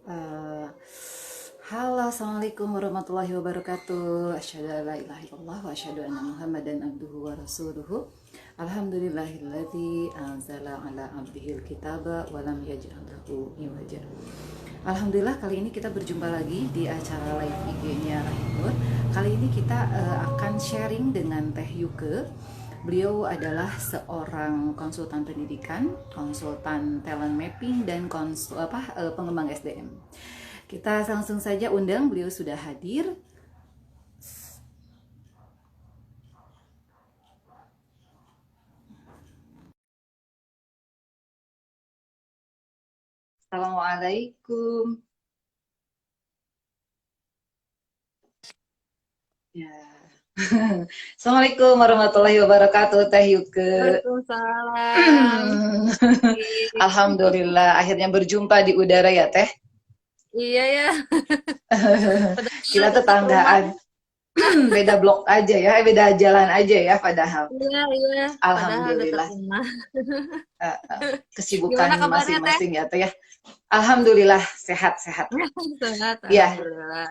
Eh, Halo, assalamualaikum warahmatullahi wabarakatuh. Asyhadu an la ilaha illallah wa asyhadu anna Muhammadan abduhu wa rasuluhu. Alhamdulillahilladzi anzala ala abdihil kitaba wa lam yaj'al lahu iwaja. Alhamdulillah kali ini kita berjumpa lagi di acara live IG-nya Rahimur. Kali ini kita akan sharing dengan Teh Yuke. Beliau adalah seorang konsultan pendidikan, konsultan talent mapping, dan pengembang SDM. Kita langsung saja undang, beliau sudah hadir. Assalamualaikum. Ya. Assalamualaikum warahmatullahi wabarakatuh, Teh Yuke. Waalaikumsalam. Alhamdulillah, akhirnya berjumpa di udara ya, Teh. Iya ya, Kita padahal dekat rumah. tetanggaan. Beda blok aja ya, beda jalan aja ya padahal. Iya, iya, padahal dekat Alhamdulillah. rumah. Kesibukan Gimana kabarnya, Teh? masing-masing ya, Teh ya. Alhamdulillah sehat-sehat. Sehat, Ya, alhamdulillah.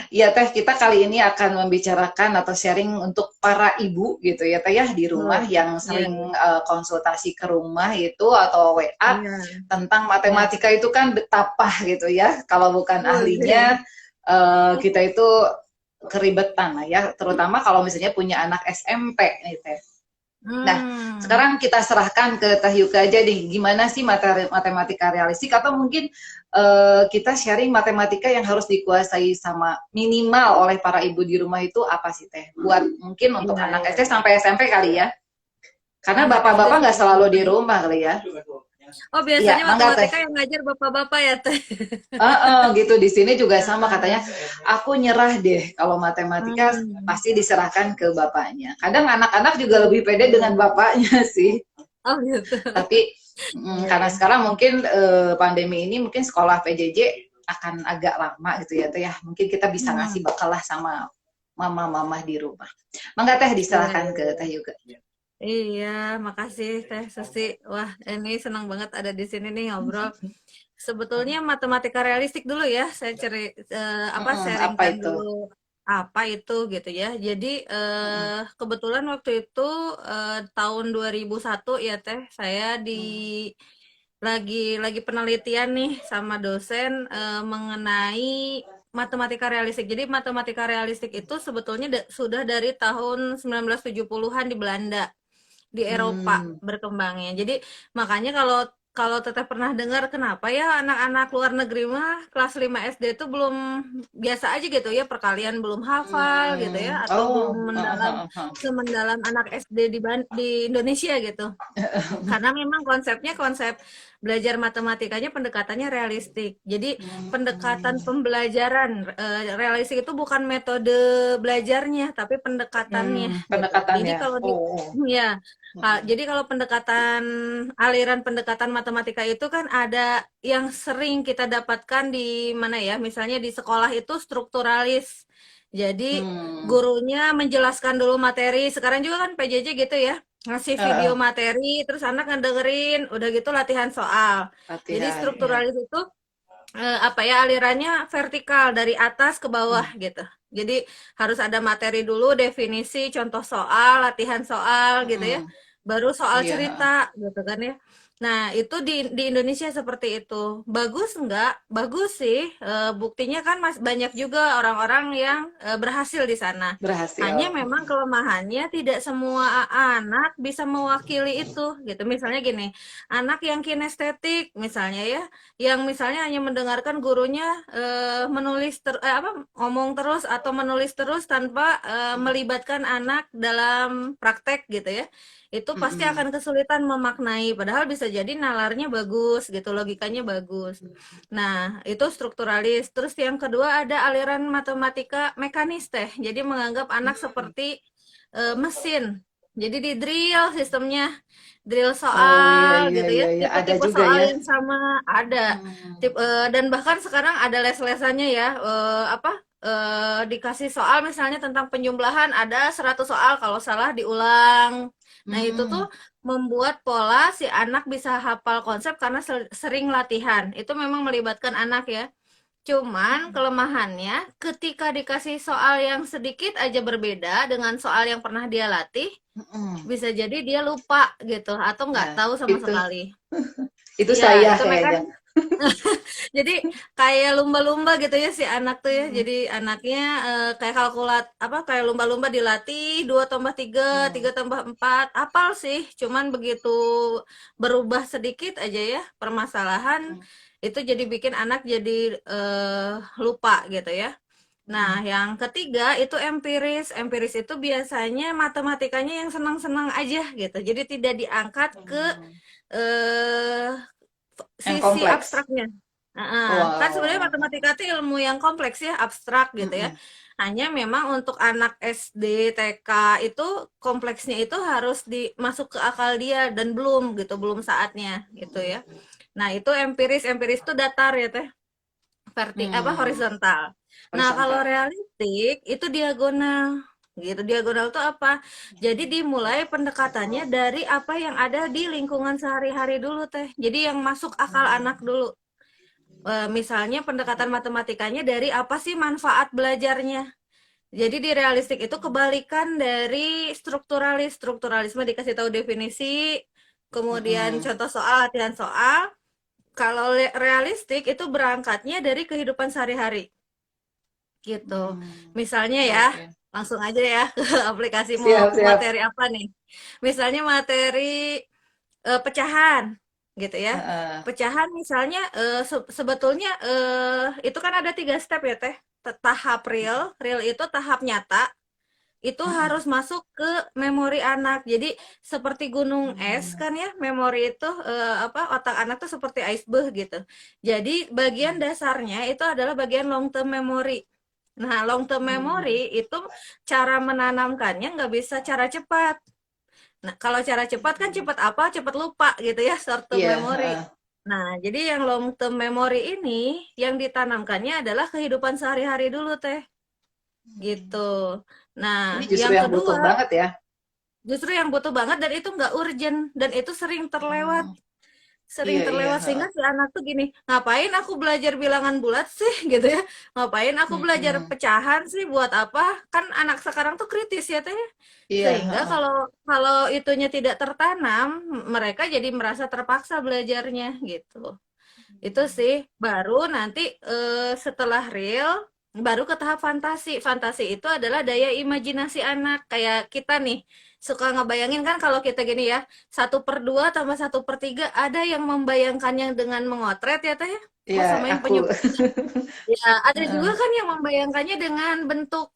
ya Teh, kita kali ini akan membicarakan atau sharing untuk para ibu gitu ya Teh ya di rumah Oh, yang iya, sering konsultasi ke rumah itu atau WA iya, tentang iya. matematika itu kan betapa gitu ya. Kalau bukan Oh, iya. ahlinya kita itu keribetan lah ya, terutama kalau misalnya punya anak SMP nih Teh. Nah, Hmm, sekarang kita serahkan ke Teh Yuka aja nih, gimana sih matematika realistik atau mungkin kita sharing matematika yang harus dikuasai sama minimal oleh para ibu di rumah itu apa sih Teh? Buat mungkin untuk iya, anak iya, SD iya. sampai SMP kali ya, karena Anak SD bapak-bapak nggak sampai selalu di SMP. rumah kali ya. Oh, Iya, biasanya mangga Teh. matematika yang ngajar bapak-bapak ya, Teh? Gitu di sini juga sama katanya. Ah, Aku nyerah deh kalau matematika hmm, pasti diserahkan ke bapaknya. Kadang anak-anak juga iya, lebih pede iya. dengan bapaknya sih. Oh, gitu. Tapi Iya, karena iya. sekarang mungkin pandemi ini mungkin sekolah PJJ akan agak lama gitu ya Teh ya. Mungkin kita bisa Hmm, ngasih bekal lah sama mama-mama di rumah. Mangga Teh iya, diserahkan iya, ke iya. Teh juga. Iya, makasih Teh Susi. Wah, ini senang banget ada di sini nih ngobrol. Sebetulnya matematika realistik dulu ya, saya Apa sharingkan itu? dulu apa itu gitu ya. Jadi kebetulan waktu itu tahun 2001 ya Teh, saya lagi penelitian nih sama dosen mengenai matematika realistik. Jadi matematika realistik itu sebetulnya sudah dari tahun 1970-an di Belanda, di Eropa Hmm, berkembangnya. Jadi makanya kalau kalau Teteh pernah dengar kenapa ya anak-anak luar negeri mah kelas 5 SD itu belum biasa aja gitu ya, perkalian belum hafal gitu ya, atau belum oh, semendalam anak SD di Indonesia gitu. Karena memang konsepnya konsep belajar matematikanya pendekatannya realistik. Jadi pendekatan pembelajaran realistik itu bukan metode belajarnya, tapi pendekatannya gitu. Jadi pendekatannya. kalau di Oh, ya, jadi kalau pendekatan aliran pendekatan matematika itu kan ada yang sering kita dapatkan di mana ya? Misalnya di sekolah itu strukturalis. Jadi hmm, gurunya menjelaskan dulu materi. Sekarang juga kan PJJ gitu ya, ngasih video uh, materi, terus anak ngedengerin, udah gitu latihan soal. Jadi latihan ya. strukturalis itu apa ya alirannya vertikal dari atas ke bawah gitu. Jadi harus ada materi dulu, definisi, contoh soal, latihan soal gitu ya. Baru soal Iya. cerita gitu kan ya. Nah, itu di Indonesia seperti itu. Bagus enggak? Bagus sih. Buktinya kan banyak juga orang-orang yang berhasil di sana. Hanya Berhasil. memang kelemahannya tidak semua anak bisa mewakili itu gitu. Misalnya gini, anak yang kinestetik misalnya ya, yang misalnya hanya mendengarkan gurunya ngomong terus atau menulis terus tanpa melibatkan anak dalam praktek gitu ya, itu pasti Mm-mm. akan kesulitan memaknai, padahal bisa jadi nalarnya bagus gitu, logikanya bagus. Nah, itu strukturalis. Terus yang kedua ada aliran matematika mekanis teh, jadi menganggap anak seperti mesin, jadi di drill sistemnya, drill Oh iya soal iya gitu ya, iya iya ada tipe-tipe juga soal ya. yang sama ada. Hmm. Dan bahkan sekarang ada les-lesannya ya, dikasih soal misalnya tentang penjumlahan ada 100 soal, kalau salah diulang. Nah, itu tuh membuat pola si anak bisa hafal konsep karena sering latihan. Itu memang melibatkan anak ya. Cuman kelemahannya ketika dikasih soal yang sedikit aja berbeda dengan soal yang pernah dia latih, bisa jadi dia lupa gitu atau nggak Nah, tahu sama itu sekali. itu Ya, saya itu mereka kayaknya. jadi kayak lumba-lumba gitu ya si anak tuh ya. Jadi anaknya kayak kayak lumba-lumba dilatih 2 tambah 3, 3 tambah 4, apal sih. Cuman begitu berubah sedikit aja ya permasalahan itu jadi bikin anak jadi lupa gitu ya. Nah, yang ketiga itu empiris. Empiris itu biasanya matematikanya yang senang-senang aja gitu. Jadi tidak diangkat ke eh, Yang sisi kompleks. abstraknya. Kan sebenarnya Wow. matematika itu ilmu yang kompleks ya, abstrak gitu ya. Mm-mm. Hanya memang untuk anak SD, TK itu kompleksnya itu harus dimasuk ke akal dia dan belum gitu, belum saatnya gitu ya. Nah, itu empiris, empiris itu datar ya teh, Hmm. horizontal. Nah, kalau Horizontal. realistik itu diagonal gitu. Diagonal itu apa? Jadi dimulai pendekatannya dari apa yang ada di lingkungan sehari-hari dulu teh. Jadi yang masuk akal anak dulu. Misalnya pendekatan matematikanya dari apa sih manfaat belajarnya. Jadi di realistik itu kebalikan dari strukturalis. Strukturalisme dikasih tahu definisi, kemudian Mm-mm. contoh soal, latihan soal. Kalau realistik itu berangkatnya dari kehidupan sehari-hari gitu. Misalnya Oke, ya, oke. langsung aja ya ke aplikasi mau Siap, siap. materi apa nih. Misalnya materi pecahan gitu ya. Heeh. Pecahan misalnya sebetulnya itu kan ada 3 step ya teh. Tahap real, real itu tahap nyata, itu Mm-mm. harus masuk ke memori anak. Jadi seperti gunung es kan ya, memori itu otak anak tuh seperti iceberg gitu. Jadi bagian dasarnya itu adalah bagian long term memory. Nah, long term memory itu cara menanamkannya nggak bisa cara cepat. Nah, kalau cara cepat kan cepat apa? Cepat lupa gitu ya, short term Iya, memory. heeh. Nah, jadi yang long term memory ini yang ditanamkannya adalah kehidupan sehari-hari dulu teh, gitu. Nah, Ini justru yang yang kedua butuh banget ya. justru yang butuh banget dan itu nggak urgent dan itu Hmm. sering Iya, iya, terlewat heeh. sehingga si anak tuh gini, ngapain aku belajar bilangan bulat sih gitu ya, ngapain aku belajar Mm-mm. pecahan sih, buat apa, kan anak sekarang tuh kritis ya teh, Iya, sehingga heeh. kalau kalau itunya tidak tertanam mereka jadi merasa terpaksa belajarnya gitu. Itu sih baru nanti setelah real baru ke tahap fantasi. Fantasi itu adalah daya imajinasi anak. Kayak kita nih suka ngebayangin kan kalau kita gini ya, 1/2 tambah 1/3 ada yang membayangkannya dengan mengotret ya teh ya. Iya, Oh, sama yang aku. penyusun. Ya, ada juga Heeh. kan yang membayangkannya dengan bentuk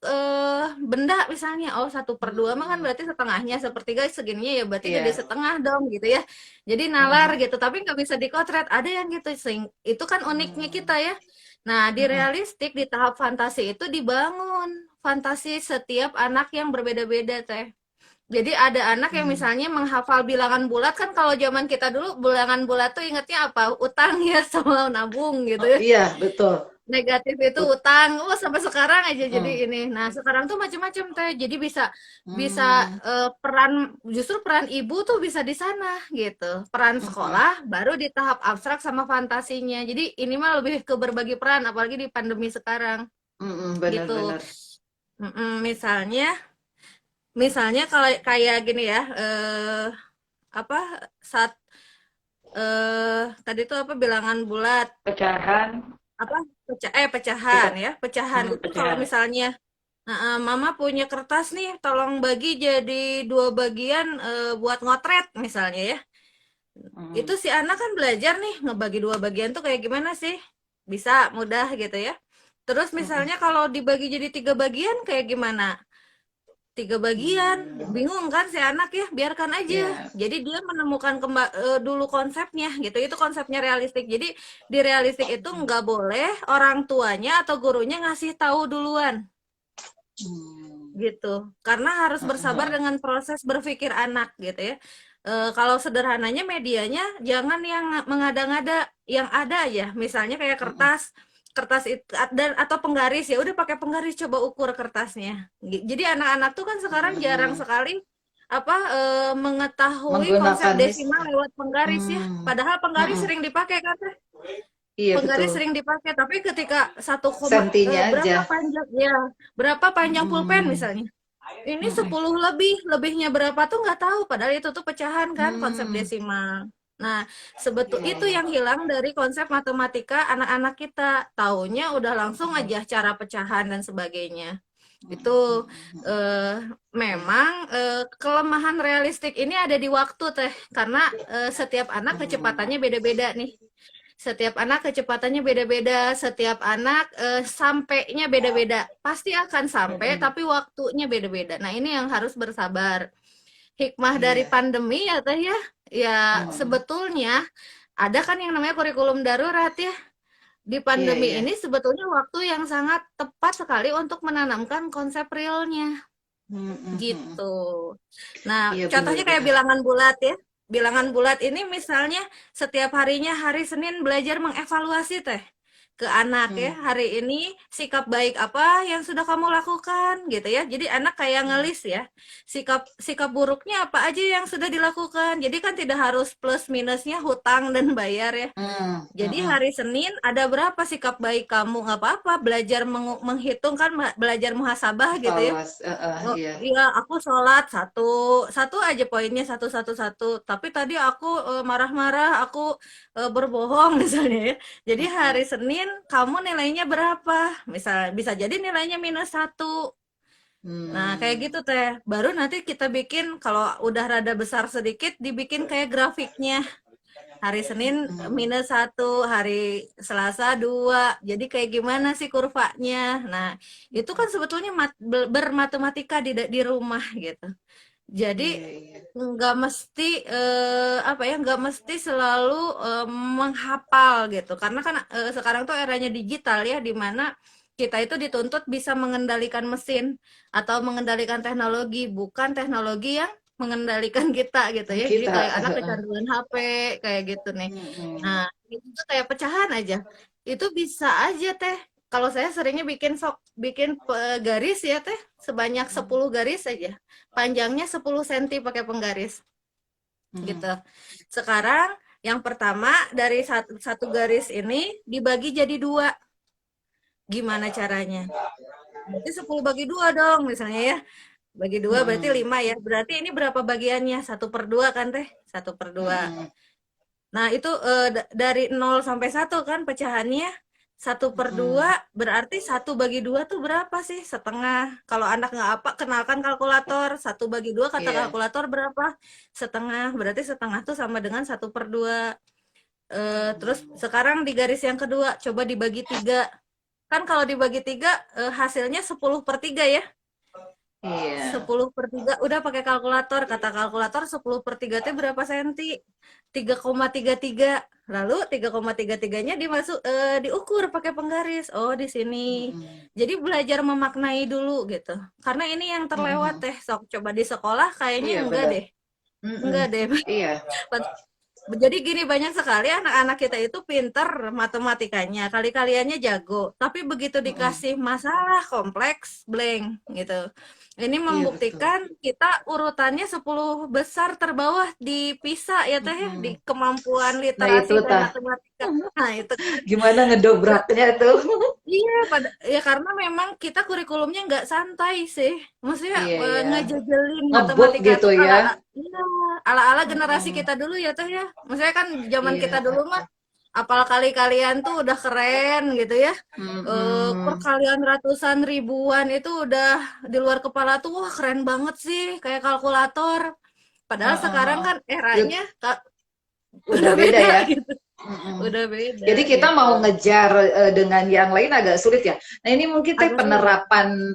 benda misalnya. Oh, 1/2 mah kan Hmm. berarti setengahnya, sepertiga segininya ya berarti jadi Iya. setengah dong gitu ya. Jadi nalar Heeh. gitu, tapi nggak bisa dikotret. Ada yang gitu, itu kan uniknya kita ya. Nah, di Heeh. realistik di tahap fantasi itu dibangun fantasi setiap anak yang berbeda-beda teh. Jadi ada anak yang Hmm. misalnya menghafal bilangan bulat kan, kalau zaman kita dulu bilangan bulat tuh ingetnya apa? Utang ya sama nabung gitu Oh, ya. iya, betul. Negatif itu Ut- utang. Oh, sampai sekarang aja jadi Mm. ini. Nah, sekarang tuh macam-macam teh. Jadi bisa bisa Hmm. peran, justru peran ibu tuh bisa di sana gitu. Peran Mm-mm. sekolah baru di tahap abstrak sama fantasinya. Jadi ini mah lebih ke berbagi peran apalagi di pandemi sekarang Mm-mm, gitu. benar-benar. Misalnya misalnya kalau kayak gini ya, apa saat tadi tuh apa bilangan bulat, Pecahan. apa pecahan Kita. ya, pecahan itu kalau Pecahan. misalnya mama punya kertas nih, tolong bagi jadi 2 bagian buat ngotret misalnya ya. Itu Mm. si anak kan belajar nih ngebagi 2 bagian tuh kayak gimana sih? Bisa mudah gitu ya. Terus Mm-mm. misalnya kalau dibagi jadi 3 bagian kayak gimana? 3 bagian, Hmm. bingung kan si anak ya, biarkan aja. Iya. Jadi dia menemukan dulu konsepnya gitu. Itu konsepnya realistik. Jadi di realistik itu nggak boleh orang tuanya atau gurunya ngasih tahu duluan Hmm. gitu. Karena harus bersabar Heeh. dengan proses berpikir anak gitu ya. Kalau sederhananya medianya jangan yang mengada-ngada, yang ada aja. Misalnya kayak Mm-mm. kertas. kertas itu dan atau penggaris, ya udah pakai penggaris, coba ukur kertasnya. Jadi anak-anak tuh kan sekarang jarang Hmm. sekali mengetahui konsep Menggunakannya. desimal lewat penggaris ya. Hmm. Padahal penggaris Mm-mm. sering dipakai kan Teh? Iya Penggaris betul. sering dipakai, tapi ketika Sentinya aja. berapa panjang ya, berapa panjang pulpen Mm-mm. misalnya. Ini Mm-mm. 10 lebihnya berapa tuh nggak tahu, padahal itu tuh pecahan kan konsep Hmm. desimal. Nah, Iya, itu iya. yang hilang dari konsep matematika anak-anak kita. Taunya udah langsung Mm-mm. aja cara pecahan dan sebagainya. Mm-mm. Itu Mm-mm. eh, Iya. memang kelemahan realistik ini ada di waktu Teh, karena setiap anak Hmm. kecepatannya beda-beda nih. Setiap anak kecepatannya beda-beda, setiap anak sampainya beda-beda. Pasti akan sampai, Mm-mm. tapi waktunya beda-beda. Nah, ini yang harus bersabar. Hikmah dari Iya. pandemi ya Teh ya, ya Mm-mm. sebetulnya ada kan yang namanya kurikulum darurat ya. Di Iya, pandemi iya. ini sebetulnya waktu yang sangat tepat sekali untuk menanamkan konsep realnya. Mm-mm. Gitu. Nah, Iya contohnya kayak benar-benar. bilangan bulat ya. Bilangan bulat ini misalnya setiap harinya hari Senin belajar mengevaluasi Teh ke anak ya. Hmm. Hari ini sikap baik apa yang sudah kamu lakukan gitu ya. Jadi anak kayak Hmm. ngelis ya. Sikap sikap buruknya apa aja yang sudah dilakukan. Jadi kan tidak harus plus minusnya hutang dan bayar ya. Hmm. Jadi Mm-mm. hari Senin ada berapa sikap baik kamu, nggak apa-apa belajar menghitung kan, belajar muhasabah gitu ya. Evaluasi. Oh, Iya. iya, aku sholat satu, satu aja poinnya satu satu satu. Tapi tadi aku marah-marah, aku berbohong misalnya ya. Jadi hari Mm-mm. Senin kamu nilainya berapa? Misal bisa jadi nilainya minus 1. Nah, kayak Hmm. gitu teh. Baru nanti kita bikin kalau udah rada besar sedikit, dibikin kayak grafiknya. Hari Senin Hmm. -1, hari Selasa 2. Jadi kayak gimana sih kurvanya? Nah, itu kan sebetulnya bermatematika di rumah gitu. Jadi Iya, iya. nggak mesti apa ya, nggak mesti selalu menghafal gitu. Karena kan sekarang tuh eranya digital ya, di mana kita itu dituntut bisa mengendalikan mesin atau mengendalikan teknologi, bukan teknologi yang mengendalikan kita gitu ya. Jadi Kita. kayak anak kecanduan HP kayak gitu nih. Mm-mm. Nah, itu tuh kayak pecahan aja. Itu bisa aja teh. Kalau saya seringnya bikin garis ya teh, sebanyak 10 garis aja. Panjangnya 10 cm pakai penggaris Hmm. gitu. Sekarang yang pertama dari satu garis ini dibagi jadi 2. Gimana caranya? Berarti 10 bagi 2 dong misalnya ya. Bagi 2 berarti Mm-mm. 5 ya. Berarti ini berapa bagiannya? 1/2 kan teh? 1/2. Mm-mm. Nah, itu dari 0 sampai 1 kan pecahannya. Satu per dua Mm-mm. berarti 1/2 tuh berapa sih? Setengah. Kalau anak nggak apa, kenalkan kalkulator. 1/2 kata Iya. kalkulator berapa? Setengah. Berarti setengah tuh sama dengan 1/2. Terus sekarang di garis yang kedua, coba dibagi 3. Kan kalau dibagi 3, hasilnya 10/3 ya. Iya. 10/3 udah pakai kalkulator, kata kalkulator 10/3 itu berapa senti? 3,33. Lalu 3,33-nya diukur pakai penggaris. Oh, di sini. Mm-mm. Jadi belajar memaknai dulu gitu. Karena ini yang terlewat Mm-mm. teh. Sok coba di sekolah kayaknya Iya enggak benar. deh. Mm-mm. Enggak deh. Iya. Jadi gini, banyak sekali anak-anak kita itu pinter matematikanya, kali-kaliannya jago, tapi begitu Mm-mm. dikasih masalah kompleks, blank gitu. Ini Iya betul. membuktikan kita urutannya 10 besar terbawah di PISA ya teh ya, di Mm-mm. kemampuan Nah itu literasi dan tah. matematika. Nah, itu Gimana ngedobraknya tuh? iya, ya karena memang kita kurikulumnya nggak santai sih. Maksudnya Iya ya. ngejejelin Ngebut matematika gitu tuh ya. iya, ala-ala generasi Mm-mm. kita dulu ya teh ya. Maksudnya kan zaman Iya. kita dulu mah apal kali-kalian tuh udah keren gitu ya. Mm-mm. Perkalian ratusan ribuan itu udah di luar kepala tuh wah keren banget sih kayak kalkulator. Padahal sekarang Heeh. kan Yud, eranya udah udah beda beda ya. gitu. Mm-mm. Udah beda Jadi kita gitu. mau ngejar dengan yang lain agak sulit ya. Nah ini mungkin teh Agak sulit.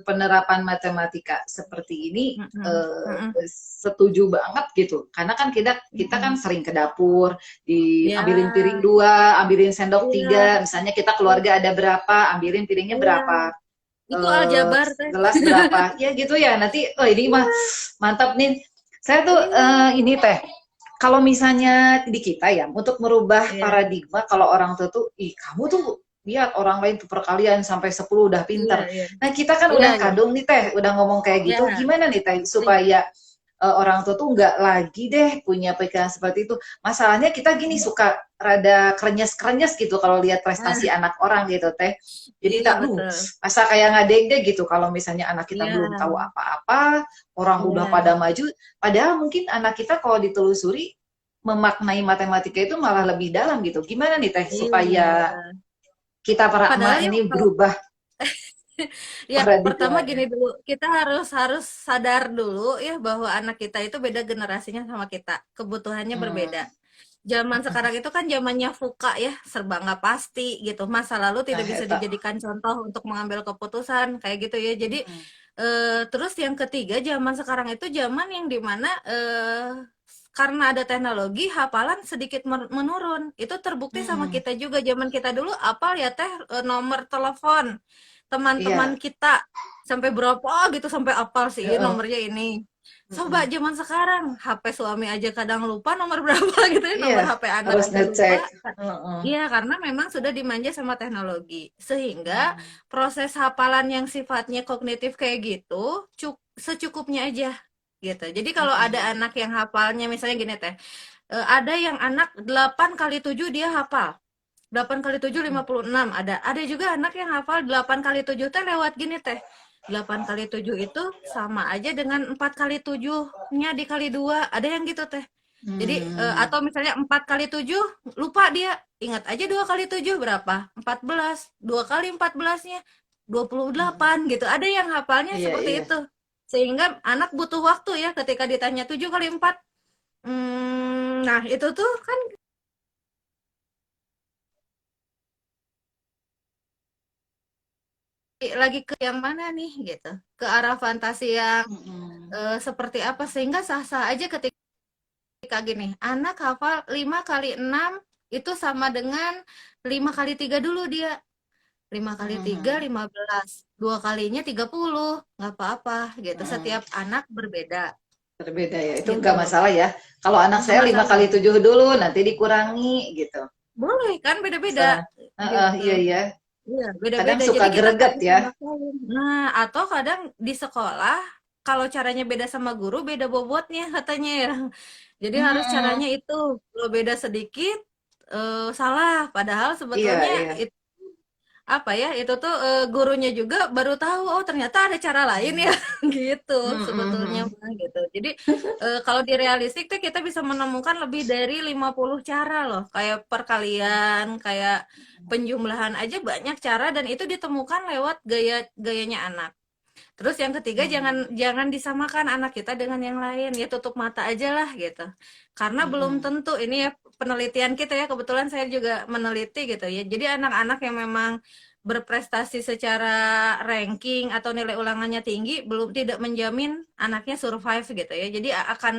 penerapan matematika seperti ini Mm-mm. Mm-mm. setuju banget gitu. Karena kan kita kita kan Mm-mm. sering ke dapur, diambilin piring Ya, 2, ambilin sendok iya, 3. Misalnya kita iya, keluarga ada berapa, ambilin piringnya iya. berapa, Itu aljabar teh. gelas berapa. Ya gitu ya. Nanti oh ini mah Iya, mantap nih. Saya tuh iya, ini teh kalau misalnya di kita ya untuk merubah iya. paradigma kalau orang tua tuh ih kamu tuh lihat orang lain tuh perkalian sampai 10 udah Iya, pinter. iya. Nah, kita kan Iya, udah iya. kadung nih Teh, udah ngomong kayak gitu. Iya. Gimana nih Teh supaya orang tua tuh nggak lagi deh punya pikiran seperti itu. Masalahnya kita gini suka rada krenyes-krenyes gitu kalau lihat prestasi Ah, anak orang gitu Teh. Jadi iya tak betul. asa kayak ngadeg deh gitu kalau misalnya anak kita Iya, belum tahu apa-apa, orang udah iya, pada maju, padahal mungkin anak kita kalau ditelusuri memaknai matematika itu malah lebih dalam gitu. Gimana nih Teh supaya iya. kita para Padahal emak ya ini kalau berubah ya pertama paradigmanya? gini dulu, kita harus harus sadar dulu ya bahwa anak kita itu beda generasinya sama kita, kebutuhannya Hmm. berbeda. Zaman sekarang itu kan zamannya VUCA ya, serba nggak pasti gitu. Masa lalu Nah, tidak bisa eta. dijadikan contoh untuk mengambil keputusan kayak gitu ya. Jadi Mm-mm. terus yang ketiga, zaman sekarang itu zaman yang dimana karena ada teknologi, hafalan sedikit menurun. Itu terbukti sama Mm-mm. kita juga. Zaman kita dulu apal ya teh nomor telepon teman-teman Iya. kita sampai berapa gitu sampai apal sih Heeh. nomornya ini. Coba Mm-mm. zaman sekarang, HP suami aja kadang lupa nomor berapa gitu ya, Iya, nomor HP anak harus aja ngecek. lupa. Heeh. Iya, karena memang sudah dimanja sama teknologi. Sehingga Hmm. proses hafalan yang sifatnya kognitif kayak gitu, secukupnya aja gitu. Jadi kalau ada Mm-mm. anak yang hafalnya misalnya gini teh, ada yang anak 8 kali 7 dia hafal. 8 kali 7 Mm-mm. 56 ada. Ada juga anak yang hafal 8 kali 7 teh lewat gini teh. 8 kali 7 itu sama aja dengan 4 kali 7-nya dikali 2. Ada yang gitu teh. Jadi Hmm. atau misalnya 4 kali 7 lupa dia. Ingat aja 2 kali 7 berapa? 14. 2 kali 14-nya Mm-mm. 28 gitu. Ada yang hafalnya Iya, seperti iya. itu. Sehingga anak butuh waktu ya ketika ditanya 7 kali 4. Nah itu tuh kan lagi ke yang mana nih gitu. Ke arah fantasi yang Mm-mm. seperti apa sehingga sah-sah aja ketika gini, anak hafal 5 kali 6 itu sama dengan 5 kali 3 dulu dia. 5 kali 3 Mhm. 15. Dua kalinya 30. Nggak apa-apa gitu. Mhm. Setiap anak berbeda Berbeda ya, itu gitu. nggak masalah ya. Kalau anak Nggak saya 5 masalah. kali 7 dulu, nanti dikurangi gitu. Boleh kan beda-beda Misalnya, gitu. iya iya. Iya, Kadang beda-beda. suka Jadi kita nggak greget bisa ya. maksain. Nah, atau kadang di sekolah, kalau caranya beda sama guru, beda bobotnya katanya ya. Jadi harus Mhm. caranya itu. Kalau beda sedikit, salah. Padahal Iya sebetulnya iya. itu apa ya? Itu tuh gurunya juga baru tahu. Oh, ternyata ada cara lain ya, gitu. Sebetulnya Mhm. mah gitu. Jadi kalau di realistik tuh kita bisa menemukan lebih dari 50 cara loh. Kayak perkalian, kayak penjumlahan aja banyak cara dan itu ditemukan lewat gayanya anak. Terus yang ketiga jangan Mhm. jangan disamakan anak kita dengan yang lain ya tutup mata aja lah gitu. Karena belum Mhm. tentu ini ya penelitian kita ya kebetulan saya juga meneliti gitu ya. Jadi anak-anak yang memang berprestasi secara ranking atau nilai ulangannya tinggi belum tidak menjamin anaknya survive gitu ya. Jadi akan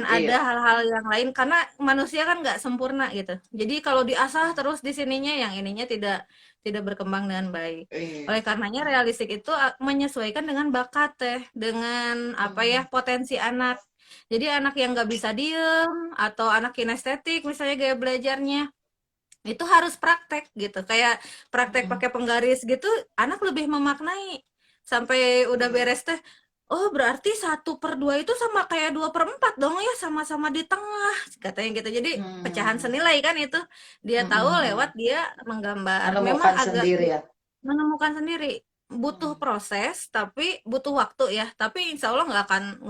ada Iya. hal-hal yang lain karena manusia kan nggak sempurna gitu. Jadi kalau diasah terus di sininya yang ininya tidak tidak berkembang dengan baik. Iya. Oleh karenanya realistik itu menyesuaikan dengan bakat teh, dengan apa ya Mhm. potensi anak. Jadi anak yang nggak bisa diem atau anak kinestetik misalnya gaya belajarnya itu harus praktek gitu. Kayak praktek Mhm. pakai penggaris gitu, anak lebih memaknai. Sampai udah Iya. beres teh, oh berarti 1/2 itu sama kayak 2/4 dong ya, sama-sama di tengah. Katanya gitu. Jadi pecahan Hmm. senilai kan itu. Dia tahu lewat Mhm. dia menggambar. Memang Menemukan agak sendiri ya. menemukan sendiri. Butuh Mhm. proses, tapi butuh waktu ya. Tapi insya Allah nggak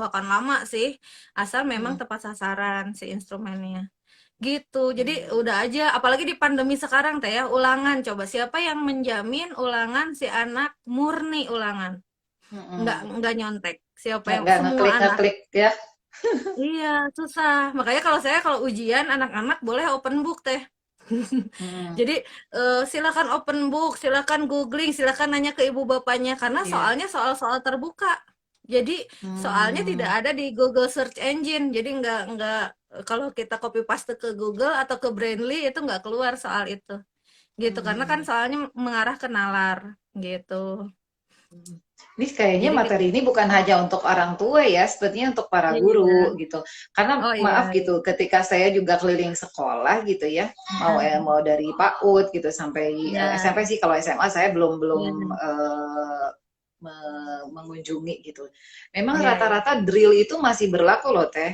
akan lama sih. Asal memang Mhm. tepat sasaran si instrumennya. Gitu. Jadi Mhm. udah aja, apalagi di pandemi sekarang teh ya, ulangan. Coba siapa yang menjamin ulangan si anak murni ulangan? Mhm. Nggak nyontek. Siapa yang Nggak semua ngeklik anak? ngeklik ya. Iya, susah. Makanya kalau ujian anak-anak boleh open book teh. Mhm. Jadi silakan open book, silakan googling, silakan nanya ke ibu bapaknya karena Iya. soalnya soal-soal terbuka. Jadi soalnya tidak Hmm. ada di Google Search Engine. Jadi nggak kalau kita copy paste ke Google atau ke Brainly itu nggak keluar soal itu. Gitu karena kan Mhm. soalnya mengarah ke nalar gitu. Ini kayaknya Jadi materi ini bukan hanya untuk orang tua ya, sepertinya untuk para iya. guru gitu. Karena Oh maaf iya, gitu, ketika saya juga keliling sekolah gitu ya, iya, mau dari PAUD gitu sampai iya, SMP sih, kalau SMA saya belum belum iya, mengunjungi gitu. Memang iya, iya, rata-rata drill itu masih berlaku loh Teh.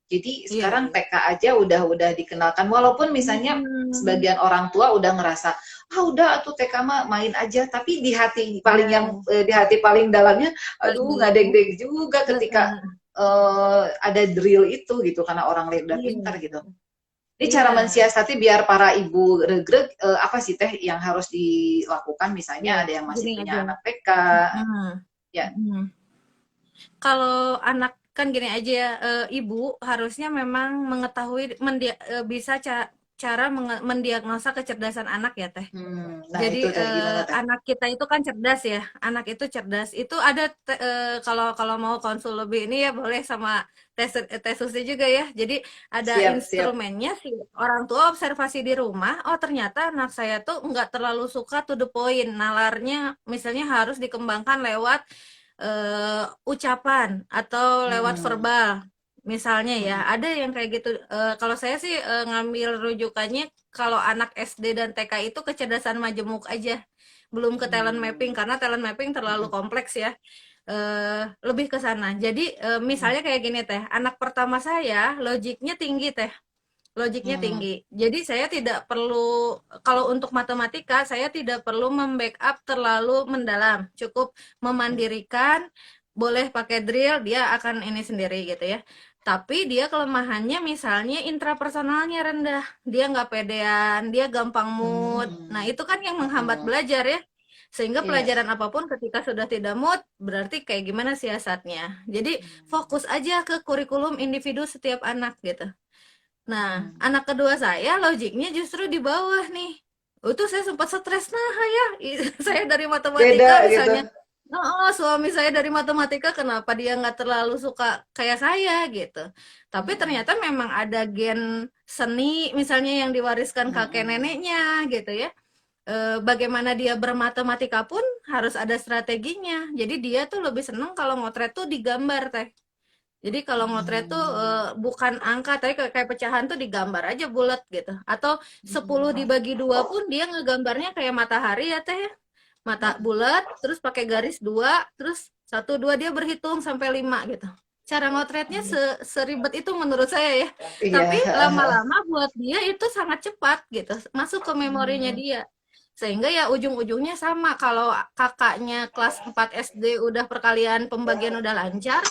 Jadi iya, sekarang iya. TK aja udah dikenalkan, walaupun misalnya Hmm, sebagian orang tua udah ngerasa ah udah tuh TK mah main aja, tapi di hati paling iya, yang di hati paling dalamnya, paling aduh dalamnya. ngadeg-deg juga ketika Heeh. ada drill itu gitu karena orang lain udah Iya, pintar gitu. Ini cara iya, mensiasati biar para ibu regreg apa sih Teh yang harus dilakukan? iya. Misalnya ada yang masih Gini aja. punya anak TK, Hmm, ya. hmm. Kalau anak kan gini aja ya, ibu harusnya memang mengetahui bisa cara mendiagnosa kecerdasan anak ya Teh. Nah itu Jadi Teh gimana Teh? anak kita itu kan cerdas ya, anak itu cerdas. Itu ada kalau kalau mau konsul lebih ini ya boleh sama tes Susi juga ya. Jadi ada Siap, siap. instrumennya sih. Orang tua observasi di rumah, oh ternyata anak saya tuh nggak terlalu suka to the point. Nalarnya misalnya harus dikembangkan lewat ucapan atau lewat Hmm. verbal. Misalnya ya, Hmm. ada yang kayak gitu. Kalau saya sih ngambil rujukannya kalau anak SD dan TK itu kecerdasan majemuk aja, belum ke talent mapping Hmm. karena talent mapping terlalu Hmm. kompleks ya. Lebih ke sana. Jadi misalnya kayak gini Teh, anak pertama saya logiknya tinggi Teh, logiknya Hmm. tinggi. Jadi saya tidak perlu kalau untuk matematika saya tidak perlu membackup terlalu mendalam, cukup Hmm. memandirikan, boleh pakai drill dia akan ini sendiri gitu ya. Tapi dia kelemahannya misalnya intrapersonalnya rendah, dia nggak pedean, dia gampang mood. Nah Hmm. itu kan yang menghambat Hmm. belajar ya. Sehingga Iya. pelajaran apapun ketika sudah tidak mood, berarti kayak gimana siasatnya. Jadi fokus aja ke kurikulum individu setiap anak gitu. Nah, Hmm. anak kedua saya logiknya justru di bawah nih. Itu saya sempat stres, nah ya, saya dari matematika Beda gitu. misalnya. Oh, suami saya dari matematika, kenapa dia nggak terlalu suka kayak saya gitu. Tapi Hmm. ternyata memang ada gen seni misalnya yang diwariskan kakek Hmm. neneknya gitu ya. Bagaimana dia bermatematika pun harus ada strateginya. Jadi dia tuh lebih seneng kalau motret tuh digambar teh. Jadi kalau motret tuh Hmm. bukan angka, tapi kayak pecahan tuh digambar aja bulat gitu. Atau 10 Hmm. dibagi dua pun dia ngegambarnya kayak matahari ya teh. Mata bulat, terus pakai garis dua, terus satu dua dia berhitung sampai 5 gitu. Cara motretnya seribet itu menurut saya ya. Iya. Tapi lama-lama buat dia itu sangat cepat gitu, masuk ke memorinya Hmm. dia. Sehingga ya ujung-ujungnya sama. Kalau kakaknya kelas 4 SD udah perkalian pembagian udah lancar,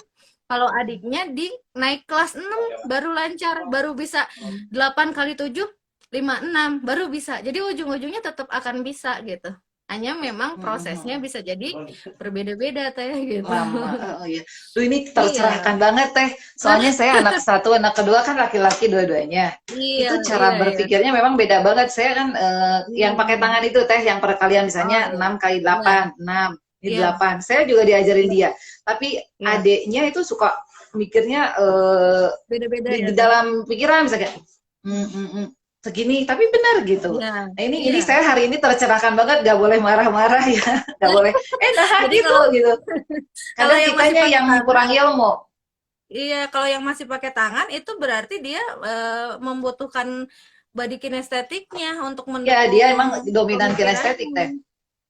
kalau adiknya di naik kelas 6 baru lancar, baru bisa 8 kali 7 6 baru bisa. Jadi ujung-ujungnya tetap akan bisa gitu. Hanya memang prosesnya Hmm. bisa jadi berbeda-beda teh gitu. Lama. Oh, iya. Duh, ini Iya. tercerahkan banget Teh. Soalnya saya anak satu, anak kedua kan laki-laki dua-duanya. Iya, Itu cara iya, iya. berpikirnya memang beda banget. Saya kan yang pakai Hmm. tangan itu Teh, yang perkalian Oh misalnya iya. 6 kali Iya, 8 6 ini iya, 8. Saya juga diajarin iya, dia. Tapi iya. adeknya itu suka mikirnya Beda-beda ya di teh. dalam pikiran misalnya segini, tapi benar gitu. Iya, Nah, ini iya. saya hari ini tercerahkan banget, gak boleh marah-marah ya, gak boleh. Nah Jadi gitu kalau gitu. kalau Kadang yang masih kitanya pakai yang kurang tangan, ilmu. iya, kalau yang masih pakai tangan itu berarti dia membutuhkan body kinestetiknya untuk Ya, dia mendukung emang dominan kinestetik pemikirannya. teh.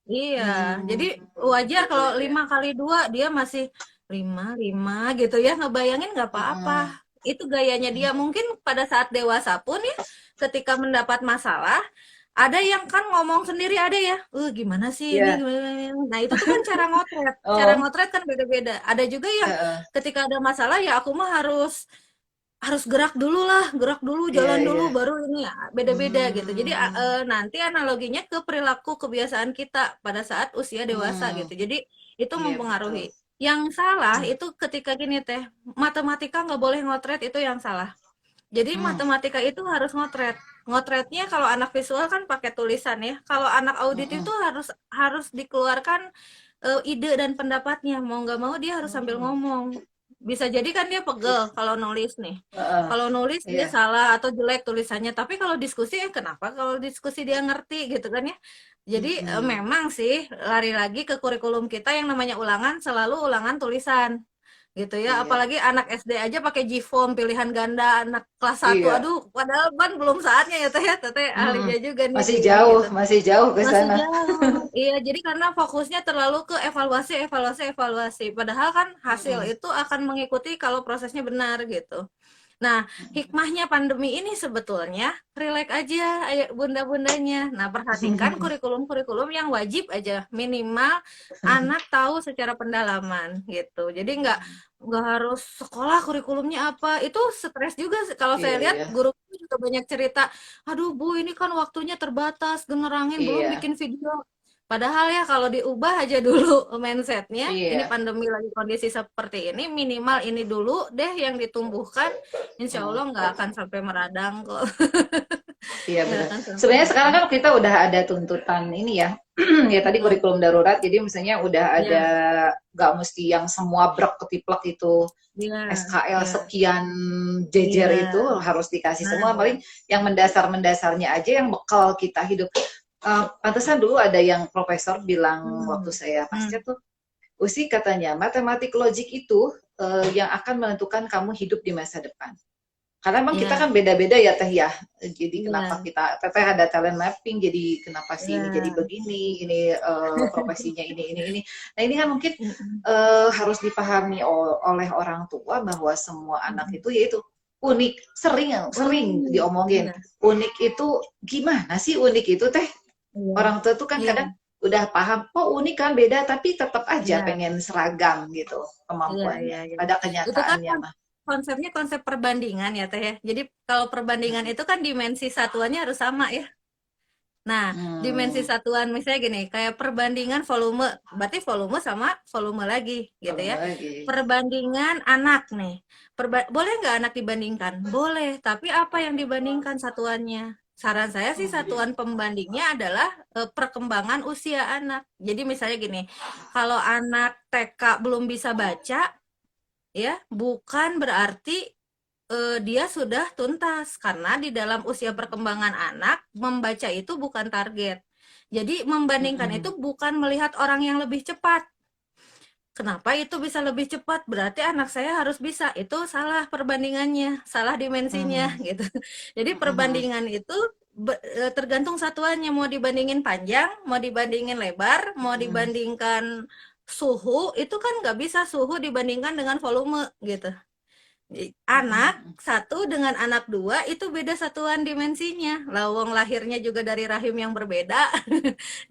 Iya, jadi Hmm, wajar gitu kalau ya. 5 kali 2 dia masih 5 gitu ya, ngebayangin nggak apa-apa. Hmm, Itu gayanya dia. Mungkin pada saat dewasa pun ya, ketika mendapat masalah, ada yang kan ngomong sendiri ada ya, gimana sih ini, ya. gimana, gimana." Nah itu tuh kan cara ngotret. Cara Oh, ngotret kan beda-beda. Ada juga yang heeh. ketika ada masalah ya aku mah harus harus gerak dulu lah, gerak dulu, Iya, jalan iya. dulu, baru ini ya, beda-beda gitu. Jadi Hmm, nanti analoginya ke perilaku kebiasaan kita pada saat usia dewasa hmm, gitu. Jadi itu iya betul. mempengaruhi. Yang salah Hmm, itu ketika gini teh, matematika nggak boleh ngotret itu yang salah. Jadi hmm, matematika itu harus ngotret. Ngotretnya kalau anak visual kan pakai tulisan ya. Kalau anak audit hmm, itu harus harus dikeluarkan ide dan pendapatnya. Mau nggak mau dia harus sambil hmm. ngomong. Bisa jadi kan dia pegel Bis- kalau nulis nih. heeh, Kalau nulis dia iya. salah atau jelek tulisannya. Tapi kalau diskusi kenapa? Kalau diskusi dia ngerti gitu kan ya. Jadi memang sih lari lagi ke kurikulum kita yang namanya ulangan, selalu ulangan tulisan gitu ya. Iya, Apalagi anak SD aja pakai G-form pilihan ganda, anak kelas satu, iya. aduh padahal kan belum saatnya ya Teh ya. Teteh Mm-mm. ahlinya juga nih di ini gitu. Masih jauh ke Masih sana. jauh. Iya, jadi karena fokusnya terlalu ke evaluasi, evaluasi, evaluasi. Padahal kan hasil Mm-mm. itu akan mengikuti kalau prosesnya benar gitu. Nah, hikmahnya pandemi ini sebetulnya relax aja ayo bunda-bundanya. Nah, perhatikan kurikulum-kurikulum yang wajib aja minimal anak tahu secara pendalaman gitu. Jadi nggak harus sekolah kurikulumnya apa. Itu stres juga kalau saya Iya, lihat iya, guru juga banyak cerita, "Aduh, Bu, ini kan waktunya terbatas, generangin belum iya, bikin video." Padahal ya kalau diubah aja dulu mindsetnya, ini iya. pandemi lagi kondisi seperti ini, minimal ini dulu deh yang ditumbuhkan. Insya Mm. Allah nggak akan sampai meradang kok. Iya Nggak benar. akan sampai Sebenarnya sekarang meradang. kan kita udah ada tuntutan ini ya, ya tadi Mm-mm. kurikulum darurat. Jadi misalnya udah ada Iya, nggak mesti yang semua brek ketiplek itu iya, SKL iya, sekian jejer itu iya. harus dikasih Nah, semua. iya. Paling yang mendasar-mendasarnya aja yang bekal kita hidup. Pantesan dulu ada yang profesor bilang waktu Hmm. saya pasca Hmm. tuh, Usi katanya matematik logik itu yang akan menentukan kamu hidup di masa depan. Karena emang kita kan Iya, beda-beda ya Teh ya. Jadi kenapa iya, kita Teteh ada talent mapping, jadi kenapa si ini jadi iya. begini, ini profesinya ini. Nah ini kan mungkin Mm-mm. harus dipahami oleh orang tua bahwa semua anak Mm-mm. itu yaitu unik. Sering sering Unik. diomongin Iya, unik itu gimana sih unik itu Teh? iya, Orang tua tuh kan iya, kadang udah paham, oh unik kan beda, tapi tetap aja iya, pengen seragam gitu iya, iya, kemampuannya. iya. Pada Itu kan kenyataannya mah. konsepnya konsep perbandingan ya Teh ya. Jadi kalau perbandingan itu kan dimensi satuannya harus sama ya. Nah, dimensi Hmm, satuan misalnya gini, kayak perbandingan volume, berarti volume sama volume lagi gitu belum ya. lagi. Perbandingan anak nih, boleh nggak anak dibandingkan? Boleh, tapi apa yang dibandingkan satuannya? Saran saya sih satuan pembandingnya adalah perkembangan usia anak. Jadi misalnya gini, kalau anak TK belum bisa baca, ya bukan berarti dia sudah tuntas karena di dalam usia perkembangan anak membaca itu bukan target. Jadi membandingkan itu Mm-mm. bukan melihat orang yang lebih cepat. Kenapa itu bisa lebih cepat? Berarti anak saya harus bisa. Itu salah perbandingannya, salah dimensinya Mhm. gitu. Jadi Mhm. perbandingan itu tergantung satuannya, mau dibandingin panjang, mau dibandingin lebar, mau Mhm. dibandingkan suhu, itu kan nggak bisa suhu dibandingkan dengan volume gitu. Anak Mhm. satu dengan anak dua itu beda satuan dimensinya. Lawang lahirnya juga dari rahim yang berbeda.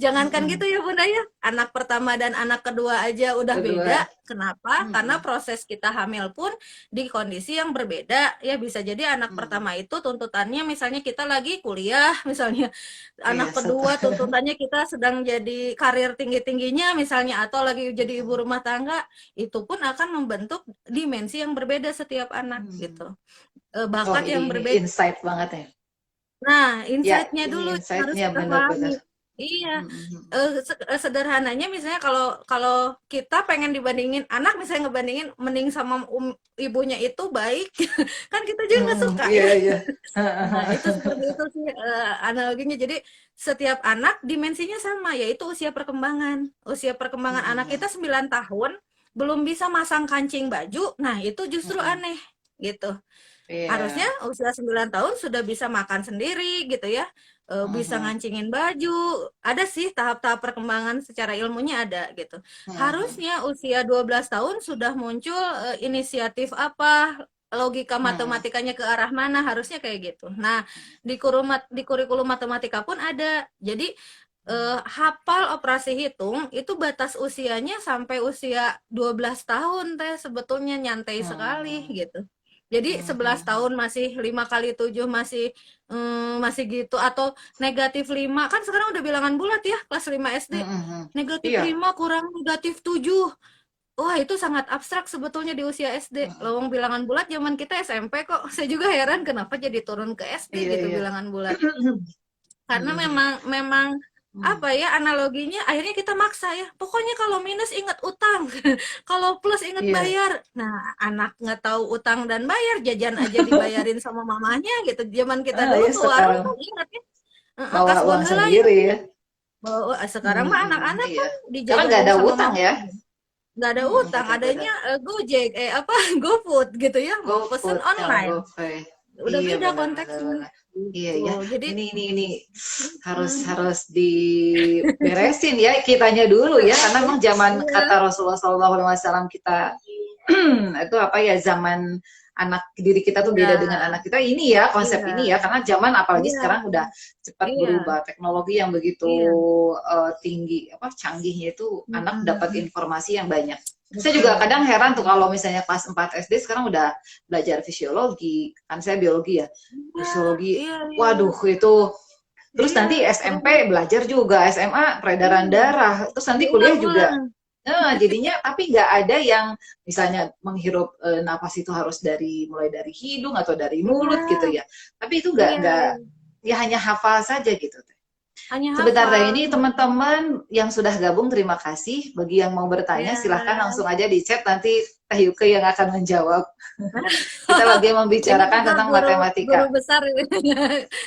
Jangankan gitu Mhm. ya Bunda ya. Anak pertama dan anak kedua aja udah beda. Kedua. Kenapa? Karena Mhm. proses kita hamil pun di kondisi yang berbeda. Ya bisa jadi anak Mhm. pertama itu tuntutannya misalnya kita lagi kuliah, misalnya Iya, anak kedua tuntutannya kita sedang jadi karir tinggi-tingginya misalnya atau lagi jadi ibu rumah tangga, itu pun akan membentuk dimensi yang berbeda setiap anak Mhm. gitu. Oh, Bakat yang ini berbeda. insight banget ya. Nah, Ya, insight-nya ini dulu yang harus insight-nya kita pahami. benar-benar. Iya, Mhm. sederhananya misalnya kalau kalau kita pengen dibandingin anak misalnya ngebandingin mending sama ibunya itu baik, kan kita juga nggak Mhm. suka Iya, ya. iya. Nah, itu seperti itu sih analoginya. Jadi setiap anak dimensinya sama, yaitu usia perkembangan. Usia perkembangan anak Mhm. kita 9 tahun belum bisa masang kancing baju. Nah, itu justru Mhm. aneh gitu. Harusnya Iya. usia 9 tahun sudah bisa makan sendiri gitu ya. Bisa Mhm. ngancingin baju. Ada sih tahap-tahap perkembangan secara ilmunya ada gitu. Mhm. Harusnya usia 12 tahun sudah muncul inisiatif apa, logika Mhm. matematikanya ke arah mana, harusnya kayak gitu. Nah, di kurikulum matematika pun ada. Jadi hafal operasi hitung itu batas usianya sampai usia 12 tahun teh sebetulnya nyantai sekali Mhm. gitu. Jadi 11 Mhm. tahun masih 5 kali 7 masih masih gitu atau negatif 5 kan sekarang udah bilangan bulat ya kelas 5 SD. Mhm. Negatif Iya. 5 kurang negatif 7. Wah, itu sangat abstrak sebetulnya di usia SD. Mhm. Lowong bilangan bulat zaman kita SMP kok. Saya juga heran kenapa jadi turun ke SD Iya, gitu iya. bilangan bulat. Karena Mhm. memang memang Mhm. apa ya analoginya akhirnya kita maksa ya. Pokoknya kalau minus ingat utang, kalau plus ingat Iya. bayar. Nah, anak nggak tahu utang dan bayar, jajan aja dibayarin sama mamanya gitu. Zaman kita dulu Ya ke warung sekarang kan ingat ya. bawa Kas uang heula ya. sendiri ya. Oh, sekarang mah anak-anak Iya. kan Karena nggak dijajanin ada sama utang ya. mama, nggak ada utang, Benar benar. adanya Gojek, apa GoFood gitu ya, pesen GoFood, ya online, GoPay. udah Iya beda benar benar konteksnya benar. Iya gitu. ya. Jadi Ini harus mm, harus diberesin ya kitanya dulu ya, karena memang zaman iya, kata Rasulullah SAW kita itu apa ya, zaman anak diri kita tuh iya, beda dengan anak kita ini ya, konsep iya, ini ya, karena zaman apalagi iya, sekarang udah cepat iya, berubah, teknologi yang begitu iya, tinggi, apa canggihnya itu, anak dapat mm-mm, informasi yang banyak. Saya juga betul. kadang heran tuh kalau misalnya kelas 4 SD sekarang udah belajar fisiologi, kan saya biologi ya, Iya, fisiologi, iya, iya, waduh itu. Terus iya, nanti terus SMP belajar juga, SMA peredaran iya, darah, terus nanti kuliah juga. diulang-ulang. Nah, jadinya tapi nggak ada yang misalnya menghirup napas itu harus dari mulai dari hidung atau dari mulut gitu Iya, ya. Tapi itu iya, nggak iya, ya hanya hafal saja gitu. hanya Sebentar deh, hafal. ini teman-teman yang sudah gabung terima kasih. Bagi yang mau bertanya silahkan Ya, langsung aja di chat, nanti Teh Yuke yang akan menjawab. Kita lagi ini membicarakan kita tentang guru matematika. besar ini.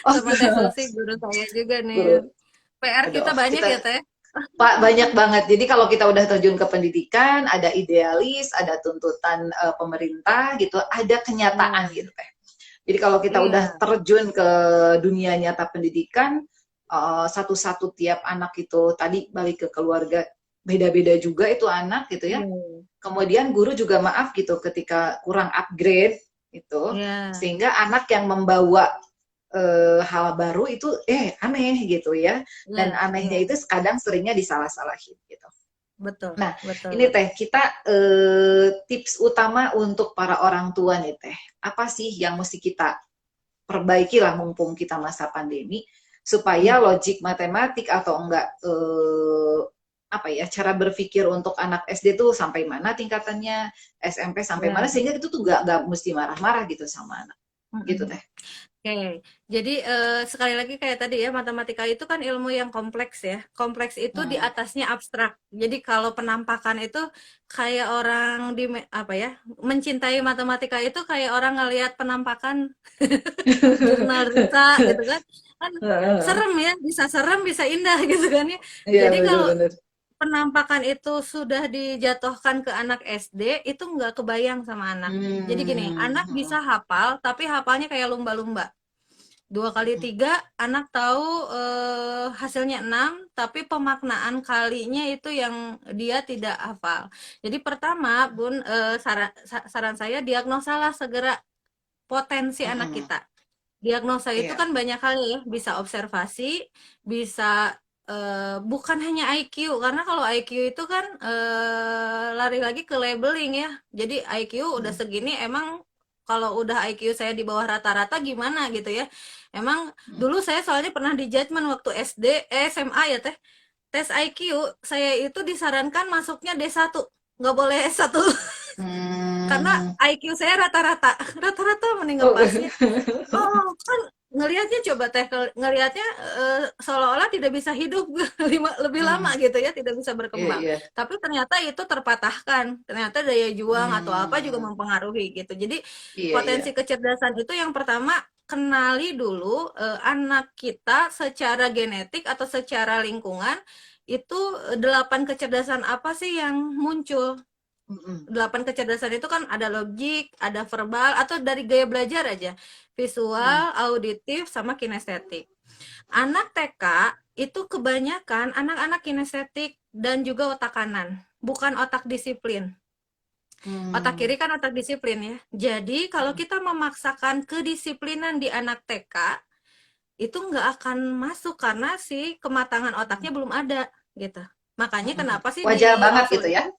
Oh, Sama Teh Susi, guru saya juga nih. guru. PR kita Aduh, banyak kita ya, Teh. Pak banyak banget. Jadi kalau kita udah terjun ke pendidikan, ada idealis, ada tuntutan pemerintah gitu, ada kenyataan Iya, gitu teh. Jadi kalau kita udah iya, terjun ke dunia nyata pendidikan, satu-satu tiap anak itu tadi balik ke keluarga beda-beda juga itu anak gitu ya. iya, Kemudian guru juga maaf gitu ketika kurang upgrade itu, iya, sehingga anak yang membawa hal baru itu aneh gitu ya, dan iya, iya, anehnya itu kadang seringnya disalah-salahin gitu. betul, Nah, betul, ini betul. Teh, kita tips utama untuk para orang tua nih Teh, apa sih yang mesti kita perbaiki lah mumpung kita masa pandemi, supaya Hmm, logik matematik atau enggak apa ya, cara berpikir untuk anak SD tuh sampai mana tingkatannya, SMP sampai mana, iya. sehingga itu tuh nggak mesti marah-marah gitu sama anak gitu Mm-mm. Teh. Oke, jadi sekali lagi kayak tadi ya, matematika itu kan ilmu yang kompleks ya. Kompleks itu di Hmm. atasnya abstrak. Jadi kalau penampakan itu kayak orang apa ya, mencintai matematika itu kayak orang ngelihat penampakan jurnal Risa gitu kan. Kan serem ya, bisa serem, bisa indah gitu kan ya. Iya Jadi kalau benar-benar. penampakan itu sudah dijatuhkan ke anak SD, itu nggak kebayang sama anak. Jadi gini, anak bisa hafal, tapi hafalnya kayak lumba-lumba. 2 kali 3, anak tahu hasilnya 6, tapi pemaknaan kalinya itu yang dia tidak hafal. Jadi pertama, Bun, saran saya diagnosalah segera potensi anak kita. Diagnosa itu Iya. kan banyak hal ya, bisa observasi, bisa bukan hanya IQ, karena kalau IQ itu kan lari lagi ke labeling ya. Jadi IQ udah segini, emang kalau udah IQ saya di bawah rata-rata gimana gitu ya. Emang dulu saya soalnya pernah di judgement waktu SD, SMA ya Teh. Tes IQ saya itu disarankan masuknya D1, nggak boleh S1. Karena Hmm. IQ saya rata-rata, rata-rata mending Oh. ngepasnya. Oh, kan ngelihatnya coba Teh, ngelihatnya seolah-olah tidak bisa hidup lebih lama Hmm. gitu ya, tidak bisa Iya, berkembang. iya. Tapi ternyata itu terpatahkan. Ternyata daya juang atau apa juga Hmm. mempengaruhi gitu. Jadi Iya, iya. potensi kecerdasan itu yang pertama, kenali dulu anak kita secara genetik atau secara lingkungan itu 8 kecerdasan apa sih yang muncul. Mm-mm. 8 kecerdasan itu kan ada logik, ada verbal, atau dari gaya belajar aja. Hmm. Visual, auditif, sama kinestetik. Anak TK itu kebanyakan anak-anak kinestetik dan juga otak kanan, bukan otak disiplin. Otak Hmm. kiri kan otak disiplin ya. Jadi kalau kita memaksakan kedisiplinan di anak TK, itu nggak akan masuk karena si kematangan otaknya belum ada gitu. Makanya Mm-mm. kenapa sih Wajar di banget Rasul gitu ya. itu,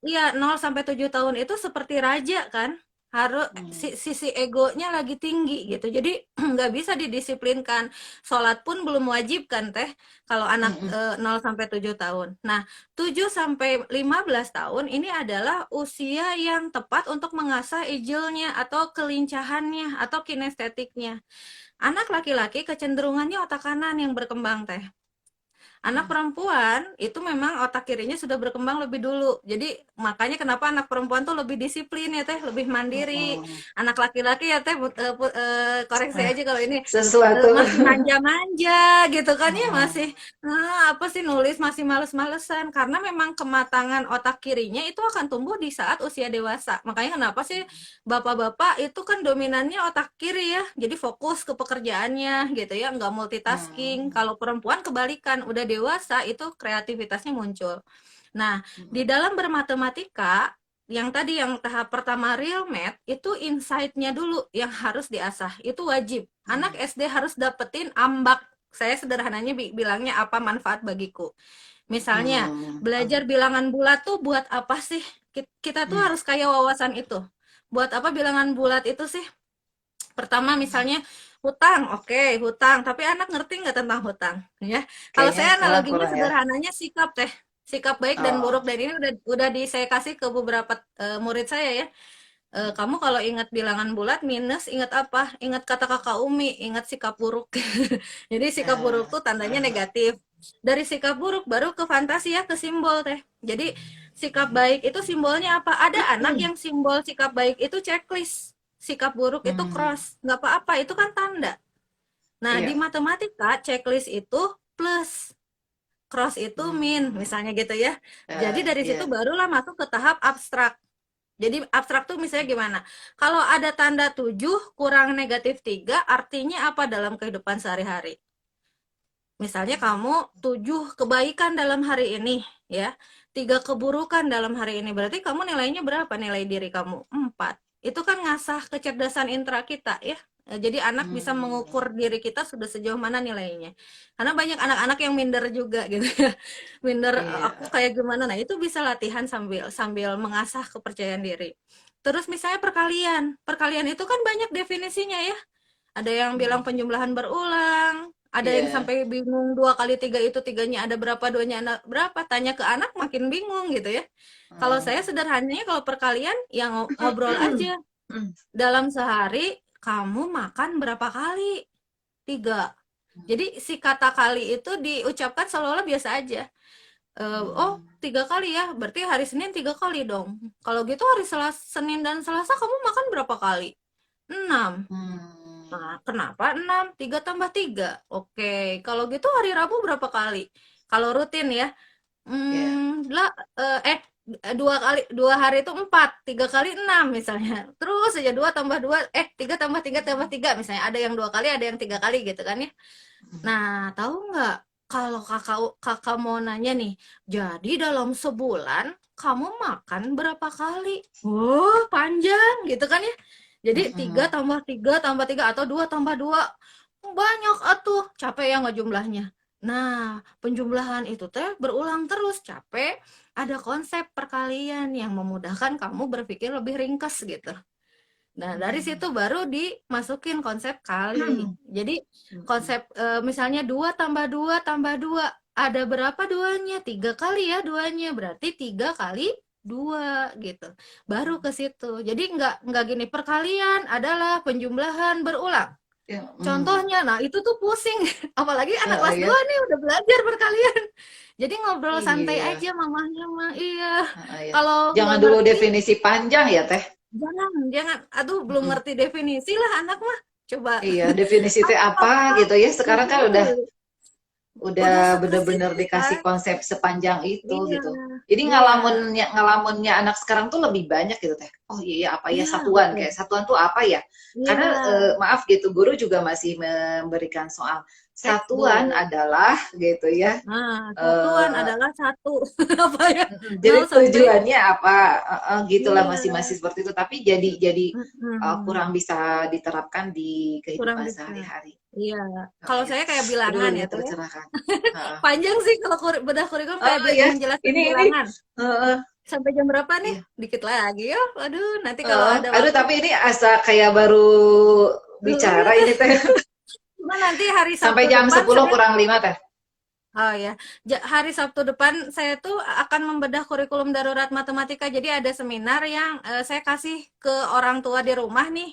iya, 0 sampai 7 tahun itu seperti raja kan. Harus Hmm. sisi egonya lagi tinggi gitu. Jadi nggak bisa didisiplinkan. Sholat pun belum wajib kan Teh kalau anak Mm-mm. 0 sampai 7 tahun. Nah, 7 sampai 15 tahun ini adalah usia yang tepat untuk mengasah ijilnya atau kelincahannya atau kinestetiknya. Anak laki-laki kecenderungannya otak kanan yang berkembang Teh. Anak perempuan itu memang otak kirinya sudah berkembang lebih dulu. Jadi makanya kenapa anak perempuan tuh lebih disiplin ya teh, lebih mandiri. Mm-mm. Anak laki-laki ya teh, koreksi Ah, aja kalau ini sesuatu. masih manja-manja gitu kan ya, Mm-mm. masih apa sih nulis masih males-malesan karena memang kematangan otak kirinya itu akan tumbuh di saat usia dewasa. Makanya kenapa sih bapak-bapak itu kan dominannya otak kiri ya, jadi fokus ke pekerjaannya gitu ya, nggak multitasking. Mm. Kalau perempuan kebalikan, udah dewasa itu kreativitasnya muncul. Nah, di Mm-mm. dalam bermatematika yang tadi yang tahap pertama real math itu insight-nya dulu yang harus diasah, itu wajib. Anak SD harus dapetin ambak. Saya sederhananya bilangnya apa manfaat bagiku. Misalnya, Mm. belajar bilangan bulat tuh buat apa sih? Kita tuh Mm. harus kaya wawasan itu. Buat apa bilangan bulat itu sih? Pertama misalnya hutang, oke, hutang. Tapi anak ngerti nggak tentang hutang? Ya, kalau Kayaknya saya analoginya kurang ya. sederhananya sikap teh, sikap baik dan buruk. Oh. Dan ini udah saya kasih ke beberapa murid saya ya. Kamu kalau ingat bilangan bulat minus, ingat apa? Ingat kata kakak Umi, ingat sikap buruk. Jadi sikap buruk tuh tandanya negatif. Dari sikap buruk baru ke fantasi ya, ke simbol teh. Jadi sikap baik itu simbolnya apa? Ada anak yang simbol sikap baik itu checklist. Sikap buruk itu Hmm. cross. Nggak apa-apa, itu kan tanda. Nah, di Iya. matematika checklist itu plus, cross itu min, Hmm. misalnya gitu ya. Jadi dari situ Iya. barulah masuk ke tahap abstrak. Jadi abstrak tuh misalnya gimana? Kalau ada tanda 7 kurang negatif 3 artinya apa dalam kehidupan sehari-hari? Misalnya kamu 7 kebaikan dalam hari ini, ya. 3 keburukan dalam hari ini. Berarti kamu nilainya berapa nilai diri kamu? 4. Itu kan ngasah kecerdasan intra kita, ya. Jadi anak bisa Hmm. mengukur diri kita sudah sejauh mana nilainya. Karena banyak anak-anak yang minder juga gitu ya. Minder aku Iya. kayak gimana. Nah, itu bisa latihan sambil sambil mengasah kepercayaan diri. Terus misalnya perkalian. Perkalian itu kan banyak definisinya ya. Ada yang bilang Hmm. penjumlahan berulang, ada yang Iya. sampai bingung 2 kali 3 itu tiganya ada berapa, duanya ada berapa. Tanya ke anak makin bingung gitu ya. Kalau saya Hmm. sederhananya kalau perkalian yang ngobrol aja. Dalam sehari kamu makan berapa kali? 3. Jadi si kata kali itu diucapkan seolah-olah biasa aja. Oh, Hmm. 3 kali ya, berarti hari Senin 3 kali dong. Kalau gitu hari Senin dan Selasa kamu makan berapa kali? 6. Hmm. Nah, kenapa 6? 3 tambah 3. Oke, kalau gitu hari Rabu berapa kali? Kalau rutin ya. Iya. Lah, 2 kali, 2 hari itu 4, 3 kali 6 misalnya. Terus aja 2 tambah 2, 3 tambah 3 tambah 3 misalnya. Ada yang 2 kali, ada yang 3 kali gitu kan ya. Nah, tahu nggak kalau kakak mau nanya nih, jadi dalam sebulan kamu makan berapa kali? Oh, panjang gitu kan ya. Jadi 3 Hmm. tambah 3 tambah 3 atau 2 tambah 2. Banyak atuh, capek ya nggak jumlahnya. Nah, penjumlahan itu teh berulang terus, capek. Ada konsep perkalian yang memudahkan kamu berpikir lebih ringkas gitu. Nah, dari situ baru dimasukin konsep kali. Jadi Hmm. konsep misalnya 2 tambah 2 tambah 2. Ada berapa duanya? 3 kali ya duanya. Berarti 3 kali 2 gitu. Baru ke situ. Jadi nggak gini, perkalian adalah penjumlahan berulang. Ya, Contohnya, nah itu tuh pusing. Apalagi anak kelas ya. 2 nih udah belajar perkalian. Jadi ngobrol santai Iya. aja mamahnya mah. Iya. Ya. Kalau Jangan nggak dulu ngerti, definisi panjang ya, Teh. jangan, aduh belum Mm-mm. ngerti definisi lah anak mah. Coba Iya, definisi teh apa apa? gitu ya. Sekarang kan udah Udah bener-bener spesifik dikasih kan? konsep sepanjang itu Iya, gitu. Jadi iya, ngalamunnya anak sekarang tuh lebih banyak gitu teh. Oh iya apa ya iya satuan betul. kayak satuan tuh apa ya? Iya, Karena maaf gitu guru juga masih memberikan soal satuan textbook. adalah gitu ya. Nah, satuan eh adalah satu. Apa ya? jadi Nol sampai tujuannya apa? Gitulah iya. masih seperti itu. Tapi jadi Mm-mm. kurang bisa diterapkan di Kurang kehidupan bisa. sehari-hari. Iya. Oh Kalau ya, saya kayak aduh bilangan ya, ilmu Teh. tercerahkan. Heeh. Panjang sih kalau bedah kurikulum kayak Oh ya, menjelaskan ini, bilangan. heeh, Sampai jam berapa nih? iya, Dikit lagi ya. Aduh, nanti kalau ada aduh waktu tapi ini asa kayak baru iya bicara teh. ini teh Cuma nanti hari sampai Sabtu jam depan 10 saya kurang 5 teh. Oh ya, hari Sabtu depan saya tuh akan membedah kurikulum darurat matematika. Jadi ada seminar yang saya kasih ke orang tua di rumah nih,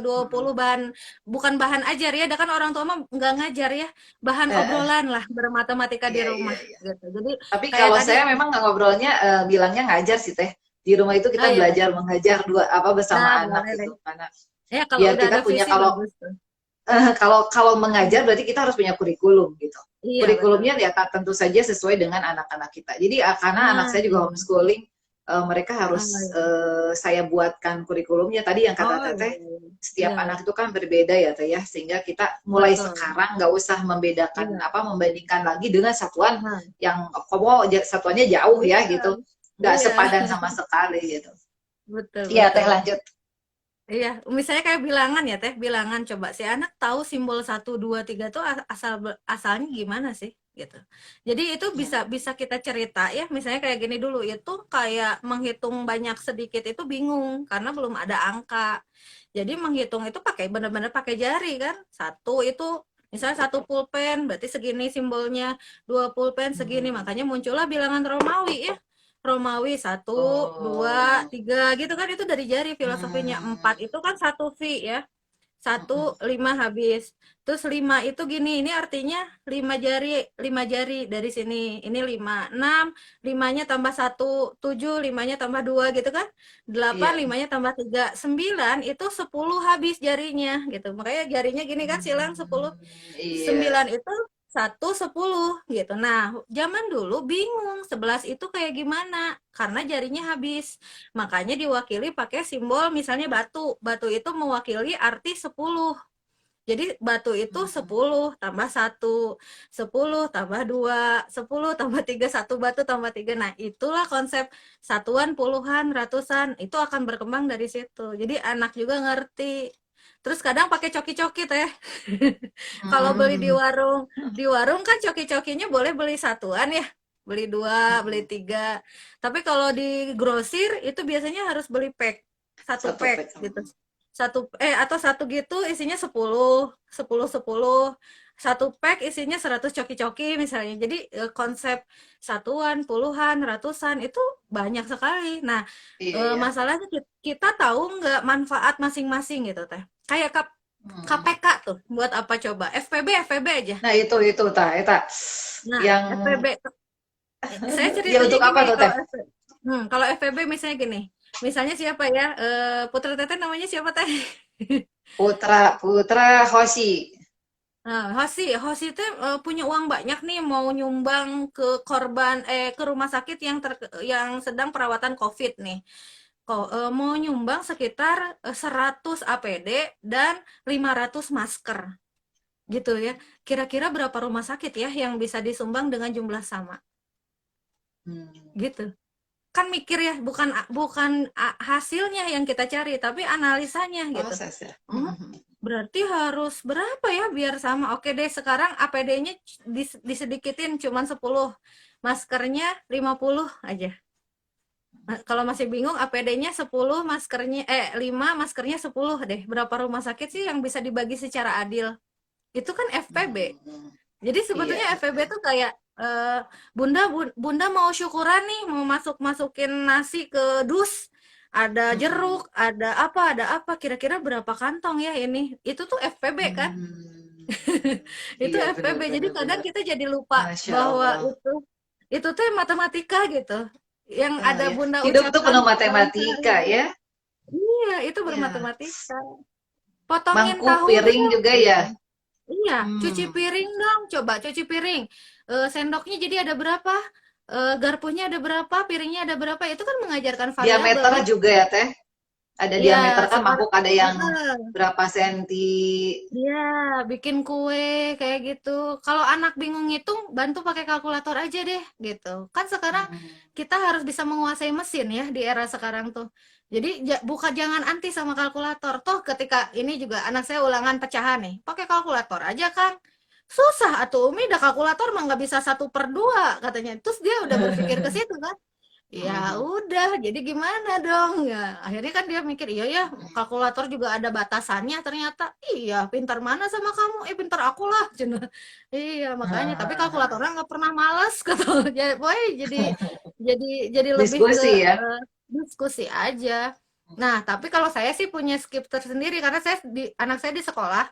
20 Mm-mm. bahan, bukan bahan ajar ya, ada kan orang tua mah nggak ngajar ya, bahan Eh, obrolan lah bermatematika di iya, iya, rumah iya. gitu. Jadi Tapi kayak kalau tadi, saya memang nggak ngobrolnya bilangnya ngajar sih Teh. Di rumah itu oh kita ya, belajar mengajar dua apa bersama nah anak boleh deh. gitu karena Ya kalau biar udah kita ada punya visi kalau bagus tuh. kalau mengajar berarti kita harus punya kurikulum gitu. Iya betul. Kurikulumnya ya tentu saja sesuai dengan anak-anak kita. Jadi karena anak Nah, saya juga iya. homeschooling, mereka Oh harus iya. saya buatkan kurikulumnya. Tadi yang kata Oh iya. Teteh, Iya. setiap Iya, iya. anak itu kan berbeda ya Teh ya, sehingga kita mulai Betul. sekarang nggak usah membedakan Iya. apa membandingkan lagi dengan satuan Nah, yang komo satuannya jauh ya iya. gitu, nggak Iya, sepadan sama sekali gitu. betul Iya Teh betul. lanjut. Iya, misalnya kayak bilangan ya Teh, bilangan coba si anak tahu simbol 1, 2, 3 tuh asalnya gimana sih gitu. Jadi itu bisa Hmm. bisa kita cerita ya, misalnya kayak gini dulu itu kayak menghitung banyak sedikit itu bingung karena belum ada angka. Jadi menghitung itu pakai benar-benar pakai jari kan. Satu itu misalnya satu pulpen berarti segini simbolnya, dua pulpen segini, Hmm. makanya muncullah bilangan Romawi ya. Romawi satu, dua, Oh. tiga gitu kan itu dari jari filosofinya. Empat Hmm. itu kan satu V ya. Mm-mm. Satu, lima habis. Terus lima itu gini, ini artinya lima jari dari sini. Ini lima, enam, limanya tambah satu, tujuh, limanya tambah dua gitu kan. Delapan, Iya. limanya tambah tiga, sembilan itu 10 habis jarinya gitu. Makanya jarinya gini kan silang 10. Hmm, iya. 9 itu 1, 10 gitu. Nah, zaman dulu bingung 11 itu kayak gimana karena jarinya habis. Makanya diwakili pakai simbol misalnya batu. Batu itu mewakili arti 10. Jadi batu itu Hmm, 10 tambah 1, 10 tambah 2, 10 tambah 3, 1 batu tambah 3. Nah, itulah konsep satuan, puluhan, ratusan. Itu akan berkembang dari situ. Jadi anak juga ngerti. Terus kadang pakai coki-coki teh. Kalau beli hmm, di warung kan coki-cokinya boleh beli satuan ya. Beli dua, beli hmm. tiga. Tapi kalau di grosir itu biasanya harus beli pack. Satu Satu pack pack. gitu. Atau satu gitu isinya 10, 10, 10. Satu pack isinya 100 coki-coki misalnya. Jadi konsep satuan, puluhan, ratusan itu banyak sekali. Nah, Iya, iya. masalahnya kita tahu nggak manfaat masing-masing gitu teh. Kayak Hmm. KPK tuh buat apa coba? FPB aja. Nah, itu tah, eta Nah, yang FPB saya ya ceritanya untuk gini apa tuh kalau teh? kalau FPB misalnya gini. Misalnya siapa ya? Putra Teteh namanya siapa teh? Putra Putra Hoshi. Nah, Hosi itu punya uang banyak nih mau nyumbang ke ke rumah sakit yang sedang perawatan COVID nih. Mau nyumbang sekitar 100 APD dan 500 masker gitu ya. Kira-kira berapa rumah sakit ya yang bisa disumbang dengan jumlah sama Hmm. gitu. Kan mikir ya, bukan bukan hasilnya yang kita cari, tapi analisanya gitu. Proses ya. Hmm, Hmm. berarti harus berapa ya biar sama? Oke deh, sekarang APD-nya disedikitin cuman 10, maskernya 50 aja. Nah, kalau masih bingung APD-nya 10, 5, maskernya 10 deh. Berapa rumah sakit sih yang bisa dibagi secara adil? Itu kan FPB. Hmm. Jadi Iya, sebetulnya FPB FPM. tuh kayak Bunda mau syukuran nih, mau masukin nasi ke dus, ada Hmm. jeruk, ada apa, kira-kira berapa kantong ya ini? Itu tuh FPB kan? Hmm. Itu Iya, benar FPB. Jadi benar kadang benar. kita jadi lupa Masya bahwa Allah. itu tuh matematika gitu. Yang ada Ya. Bunda Hidup tuh ucapkan penuh dalam matematika sehari-hari. ya. Iya, itu Ya. bermatematika. Potongin Mangkuk, tahu piring dong juga ya. gitu. Iya, cuci Hmm. piring dong, coba cuci piring. Sendoknya jadi ada berapa? Garpunya ada berapa? Piringnya ada berapa? Itu kan mengajarkan variabel Diameter ya. juga ya teh. Ada Iya, diameter kan sekarang mangkuk ada yang berapa senti. iya, bikin kue kayak gitu. Kalau anak bingung ngitung, bantu pakai kalkulator aja deh, gitu. Kan sekarang Hmm. kita harus bisa menguasai mesin ya di era sekarang tuh. Jadi bukan jangan anti sama kalkulator. Toh ketika ini juga anak saya ulangan pecahan nih, pakai kalkulator aja kan. Susah atuh Umi, dah kalkulator mah nggak bisa 1/2 katanya. Terus dia udah berpikir ke situ kan. Ya udah, jadi gimana dong? Ya, akhirnya kan dia mikir, iya ya, kalkulator juga ada batasannya ternyata. Iya, pintar mana sama kamu? Pintar aku lah. Cina. Iya, makanya. Tapi kalkulatornya nggak pernah malas gitu. Jadi, boy, jadi, jadi lebih ke Diskusi ya. diskusi aja. Nah, tapi kalau saya sih punya skip tersendiri karena anak saya di sekolah.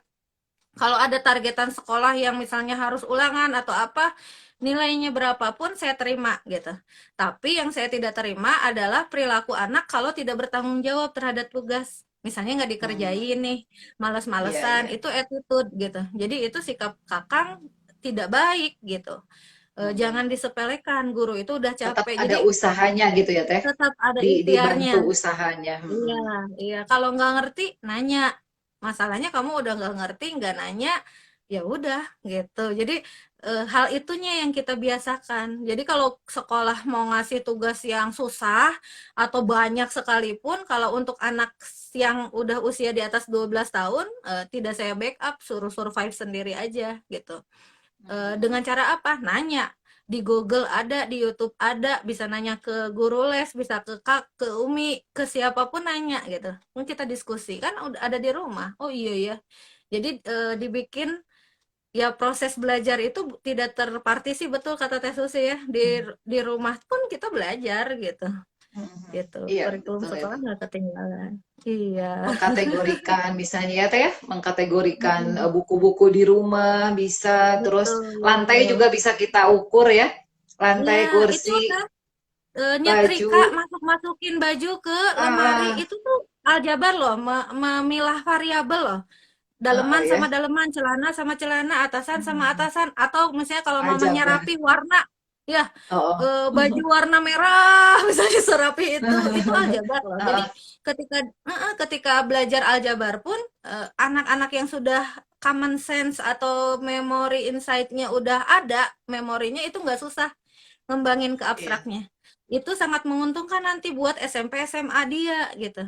Kalau ada targetan sekolah yang misalnya harus ulangan atau apa, nilainya berapapun saya terima gitu. Tapi yang saya tidak terima adalah perilaku anak kalau tidak bertanggung jawab terhadap tugas. Misalnya nggak Hmm, dikerjain nih, iya males-malesan, iya. itu attitude gitu. Jadi itu sikap kakang tidak baik gitu. Jangan Hmm. disepelekan, guru itu udah Tetap capek. ada Jadi usahanya gitu ya Teh. tetap ada Dibantu ikhtiarnya. usahanya. Iya, iya. Kalau nggak ngerti, nanya. Masalahnya kamu udah nggak ngerti, nggak nanya, ya udah gitu. Jadi hal itunya yang kita biasakan. Jadi kalau sekolah mau ngasih tugas yang susah atau banyak sekalipun, kalau untuk anak yang udah usia di atas 12 tahun, tidak saya backup, suruh survive sendiri aja gitu. Dengan cara apa? Nanya. Di Google ada, di YouTube ada, bisa nanya ke guru les, bisa ke Kak, ke Umi, ke siapapun nanya gitu. Kan kita diskusi kan udah ada di rumah. Oh iya ya. Jadi dibikin ya proses belajar itu tidak terpartisi, betul kata Teh Susi ya. Di rumah pun kita belajar gitu. Gitu. Iya Kurikulum betul sekolah itu. nggak ketinggalan. Iya. Mengkategorikan misalnya ya Teh ya, mengkategorikan Mm-mm. buku-buku di rumah bisa, terus lantai Betul. juga bisa kita ukur ya. Iya, Lantai, itu kursi, kan nyetrika baju. masukin baju ke lemari Ah, itu tuh aljabar loh, memilah variabel loh, daleman sama ya. daleman, celana sama celana, atasan sama atasan, atau misalnya kalau mamanya Ajabar. rapi warna, ya Oh. baju warna merah misalnya serapi itu aljabar loh. Jadi Ah, ketika belajar aljabar pun anak-anak yang sudah common sense atau memory insight-nya udah ada, memorinya itu nggak susah ngembangin ke iya. abstraknya. Itu sangat menguntungkan nanti buat SMP SMA dia gitu.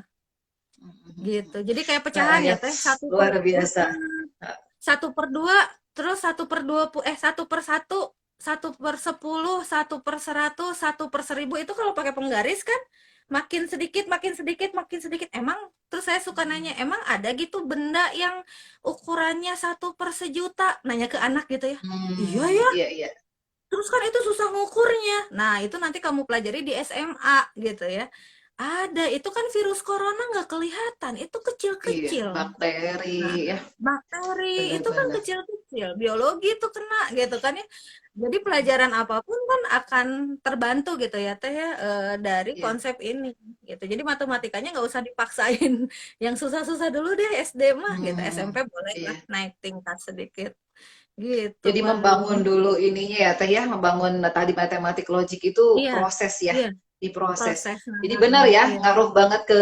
Gitu. Jadi kayak Nah, pecahan ya ya Teh, satu per luar biasa. satu per dua, terus satu per 20, satu per satu, satu per 10, satu per 100, satu per 1000 itu kalau pakai penggaris kan makin sedikit, makin sedikit, makin sedikit. Emang terus saya suka nanya, emang ada gitu benda yang ukurannya satu per sejuta? Nanya ke anak gitu ya. Iya ya, Iya iya. terus kan itu susah ngukurnya. Nah, itu nanti kamu pelajari di SMA gitu ya. Ada, itu kan virus corona nggak kelihatan, itu Iya, kecil-kecil. bakteri Nah, ya, bakteri itu kan benar-benar. kecil-kecil, biologi itu kena gitu kan ya. Jadi pelajaran apapun kan akan terbantu gitu ya Teh ya, dari Iya. konsep ini gitu. Jadi matematikanya nggak usah dipaksain yang susah-susah dulu deh SD mah gitu. SMP boleh lah Iya. naik tingkat sedikit gitu Jadi membangun paling. dulu ininya ya Teh ya, membangun tadi matematik logik itu Iya, proses ya, iya. diproses. Proses, Jadi nah, benar ya, iya, ngaruh banget ke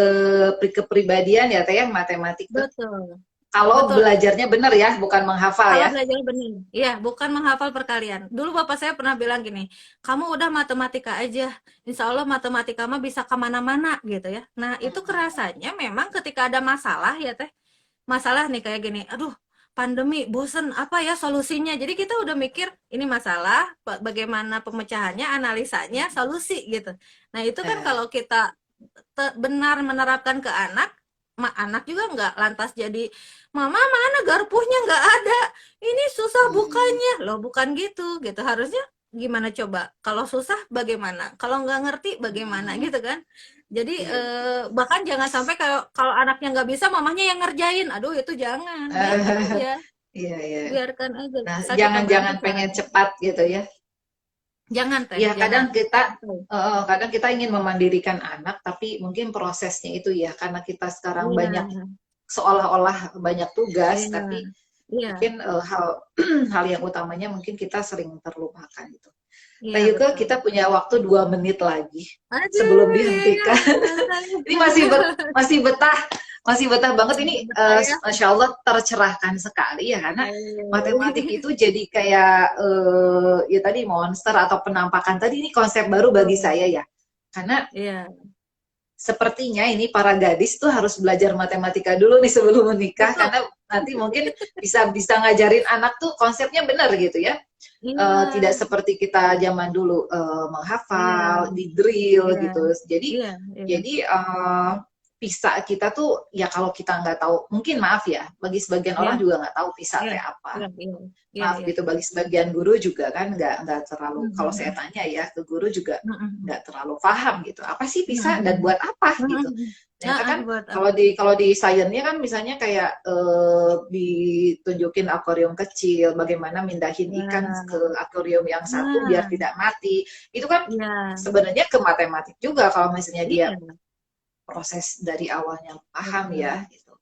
kepribadian ya Teh ya, matematik tuh. betul, Kalau betul. belajarnya benar ya, bukan menghafal Kalau ya. belajar benar, iya, bukan menghafal perkalian. Dulu bapak saya pernah bilang gini, kamu udah matematika aja, insya Allah matematika mah bisa kemana-mana gitu ya. Nah, itu kerasanya memang ketika ada masalah ya teh, masalah nih kayak gini, aduh, pandemi, bosen, apa ya solusinya? Jadi kita udah mikir, ini masalah, bagaimana pemecahannya, analisanya, solusi gitu. Nah, itu kan Eh, kalau kita benar menerapkan ke anak, anak juga nggak lantas jadi, mama mana garpunya nggak ada, ini susah hmm, bukanya, loh bukan gitu, gitu harusnya gimana coba, kalau susah bagaimana, kalau nggak ngerti bagaimana hmm, gitu kan. Jadi iya betul. bahkan jangan sampai kalau kalau anaknya nggak bisa, mamanya yang ngerjain, aduh itu jangan, biarkan aja, Iya iya. biarkan aja, Nah, asal kita bantu jangan-jangan pengen caranya. cepat gitu ya. Jangan teh, Ya jangan. kadang kita ingin memandirikan anak, tapi mungkin prosesnya itu ya, karena kita sekarang Iya, banyak seolah-olah banyak tugas, iya, tapi iya, mungkin hal hal yang utamanya mungkin kita sering terlupakan gitu. Nah, iya Yuka, betul. kita punya waktu 2 menit lagi sebelum Aduh, iya ya, dihentikan. sayang sekali. Ini masih betah banget ini. Betah ya. Masya Allah tercerahkan sekali ya, karena matematik Eh, itu jadi kayak ya tadi monster atau penampakan tadi, ini konsep baru bagi betul. saya ya, karena Iya, sepertinya ini para gadis tuh harus belajar matematika dulu nih sebelum menikah, Betul. karena nanti mungkin bisa bisa ngajarin anak tuh konsepnya benar gitu ya. Iya, Tidak seperti kita zaman dulu iya, menghafal, di drill iya, gitu. Jadi iya, iya, jadi pisah kita tuh ya kalau kita nggak tahu, mungkin maaf ya, bagi sebagian iya, orang juga nggak tahu pisah iya, teh apa. iya, iya, iya, Maaf iya. gitu, bagi sebagian guru juga kan nggak terlalu, kalau saya Mhm, tanya ya ke guru juga mhm, nggak terlalu paham gitu apa sih mhm, pisah dan mhm, buat apa mhm, gitu. mhm. Ternyata kan Buat kalau apa? di sainsnya kan misalnya kayak ditunjukin akuarium kecil, bagaimana mindahin ikan ke Ya, akuarium yang satu biar nah, tidak mati. Itu kan iya, sebenarnya ke matematik juga kalau misalnya dia iya, proses dari awalnya paham ya betul. gitu.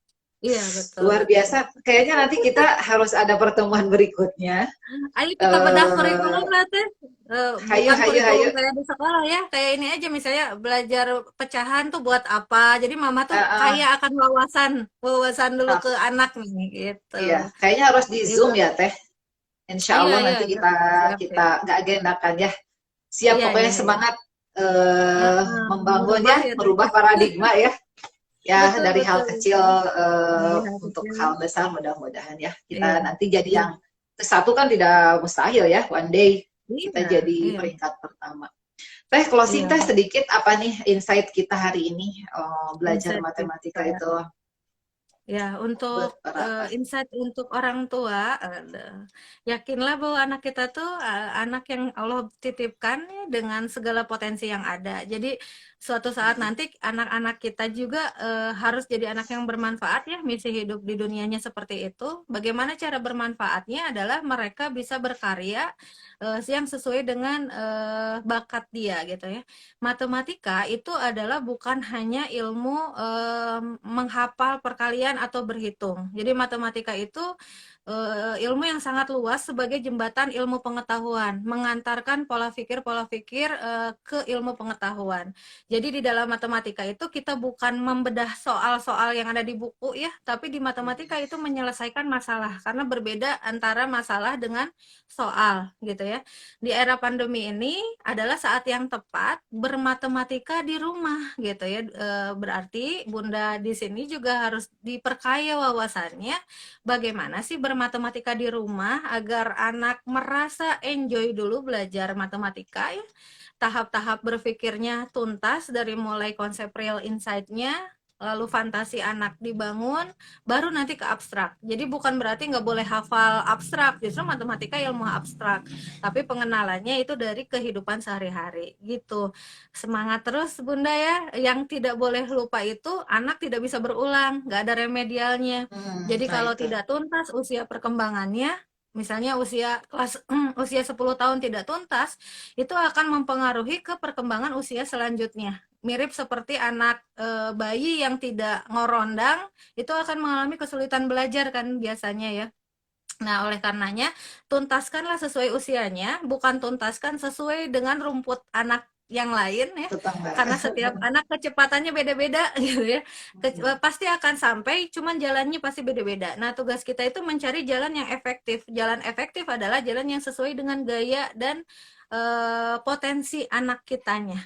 Iya, betul, Luar betul. biasa. Kayaknya nanti kita harus ada pertemuan berikutnya. Ayo kita bedah Eh, kurikulum lah teh. hayu Bukan hayu kurikulum hayu. kayak di sekolah ya. Kayak ini aja misalnya belajar pecahan tuh buat apa. Jadi mama tuh kaya Uh, akan wawasan. Wawasan dulu uh, ke anak nih gitu. iya, kayaknya harus di Itu. Zoom ya, Teh. Insya Iya, Allah iya, nanti iya. kita Siap, kita siap. nggak agendakan ya. Siap, Iya, iya, pokoknya iya. semangat membangun Merubah ya, ya teh. merubah paradigma ya. Ya, Betul, dari hal betul, kecil betul. Dari hal untuk kecil. hal besar, mudah-mudahan ya. Kita Iya. nanti jadi Iya. yang satu kan tidak mustahil ya. One day kita Iya, jadi iya. peringkat pertama. Teh, closing Iya. teh sedikit apa nih insight kita hari ini belajar Insight matematika kita. itu Ya, buat untuk para insight untuk orang tua, yakinlah bahwa anak kita tuh anak yang Allah titipkan ya, dengan segala potensi yang ada. Jadi suatu saat nanti anak-anak kita juga harus jadi anak yang bermanfaat ya, misi hidup di dunianya seperti itu. Bagaimana cara bermanfaatnya adalah mereka bisa berkarya yang sesuai dengan bakat dia gitu ya. Matematika itu adalah bukan hanya ilmu menghafal perkalian atau berhitung. Jadi matematika itu ilmu yang sangat luas sebagai jembatan ilmu pengetahuan, mengantarkan pola pikir ke ilmu pengetahuan. Jadi di dalam matematika itu kita bukan membedah soal-soal yang ada di buku ya, tapi di matematika itu menyelesaikan masalah karena berbeda antara masalah dengan soal gitu ya. Di era pandemi ini adalah saat yang tepat bermatematika di rumah gitu ya. Berarti Bunda di sini juga harus diperkaya wawasannya bagaimana sih bermatematika di rumah agar anak merasa enjoy dulu belajar matematika ya. Tahap-tahap berpikirnya tuntas dari mulai konsep real insight-nya, lalu fantasi anak dibangun, baru nanti ke abstrak. Jadi bukan berarti nggak boleh hafal abstrak, justru matematika ilmu abstrak. Tapi pengenalannya itu dari kehidupan sehari-hari gitu. Semangat terus Bunda ya. Yang tidak boleh lupa itu anak tidak bisa berulang, nggak ada remedialnya. Jadi nah kalau itu. tidak tuntas usia perkembangannya, misalnya usia kelas usia 10 tahun tidak tuntas, itu akan mempengaruhi ke perkembangan usia selanjutnya. Mirip seperti anak bayi yang tidak ngorondang, itu akan mengalami kesulitan belajar kan biasanya ya. Nah, oleh karenanya, tuntaskanlah sesuai usianya, bukan tuntaskan sesuai dengan rumput anak yang lain ya. Tetangga. Karena setiap anak kecepatannya beda-beda gitu ya. Pasti akan sampai, cuman jalannya pasti beda-beda. Nah, tugas kita itu mencari jalan yang efektif. Jalan efektif adalah jalan yang sesuai dengan gaya dan potensi anak kitanya.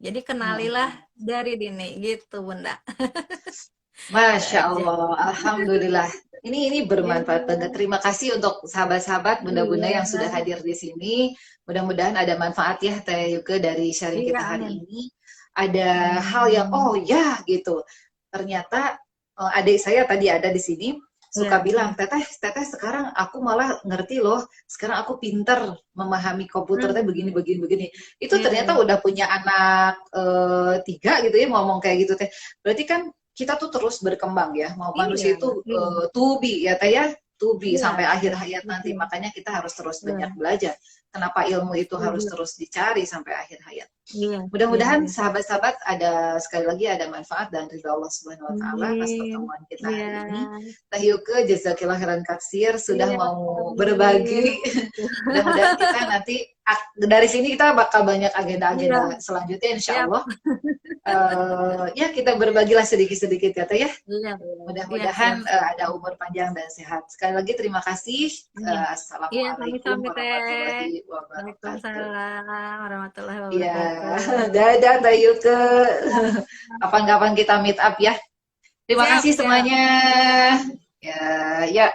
Jadi kenalilah dari dini gitu, Bunda. Itu Masya aja. Allah, Alhamdulillah. Ini bermanfaat banget. Iya, Terima kasih untuk sahabat-sahabat bunda-bunda iya, yang sudah hadir di sini. Mudah-mudahan ada manfaat ya Teh Yuke dari sharing iya, kita amin. hari ini. Ada hal yang Amin. oh ya gitu. Ternyata adik saya tadi ada di sini Iya, suka bilang, iya. teteh sekarang aku malah ngerti loh. Sekarang aku pinter memahami komputer teh begini Hmm, begini begini. Itu iya, ternyata iya. udah punya anak tiga gitu ya ngomong kayak gitu Teh. Berarti kan kita tuh terus berkembang ya, mau Iya, manusia itu iya, to be ya teh ya, to be iya, sampai iya, akhir hayat nanti. betul. Makanya kita harus terus banyak Iya, belajar. Kenapa ilmu itu harus setuju. terus dicari sampai akhir hayat? Iya, iya, Mudah-mudahan iya. sahabat-sahabat ada sekali lagi ada manfaat dan ridha Allah Subhanahu wa taala atas Amin. pertemuan kita Iya, hari ini. Teh Yuke jazakillah khairan katsir sudah iya, mau amin. berbagi. Mudah-mudahan kita nanti dari sini kita bakal banyak Iya, agenda-agenda selanjutnya insya siap. Allah. Ya kita berbagilah sedikit-sedikit ya Teh ya. Iya, iya, iya, siap, Mudah-mudahan siap, ada siap. umur panjang dan sehat. Sekali lagi terima kasih. Iya, iya, Assalamualaikum sami-sami, warahmatullahi Teh. wabarakatuh. Waalaikumsalam warahmatullahi Ya, wabarakatuh. dadah Mbak Yuke. Kapan-kapan kita meet up ya. Terima Siap, kasih siap. semuanya. Ya, ya.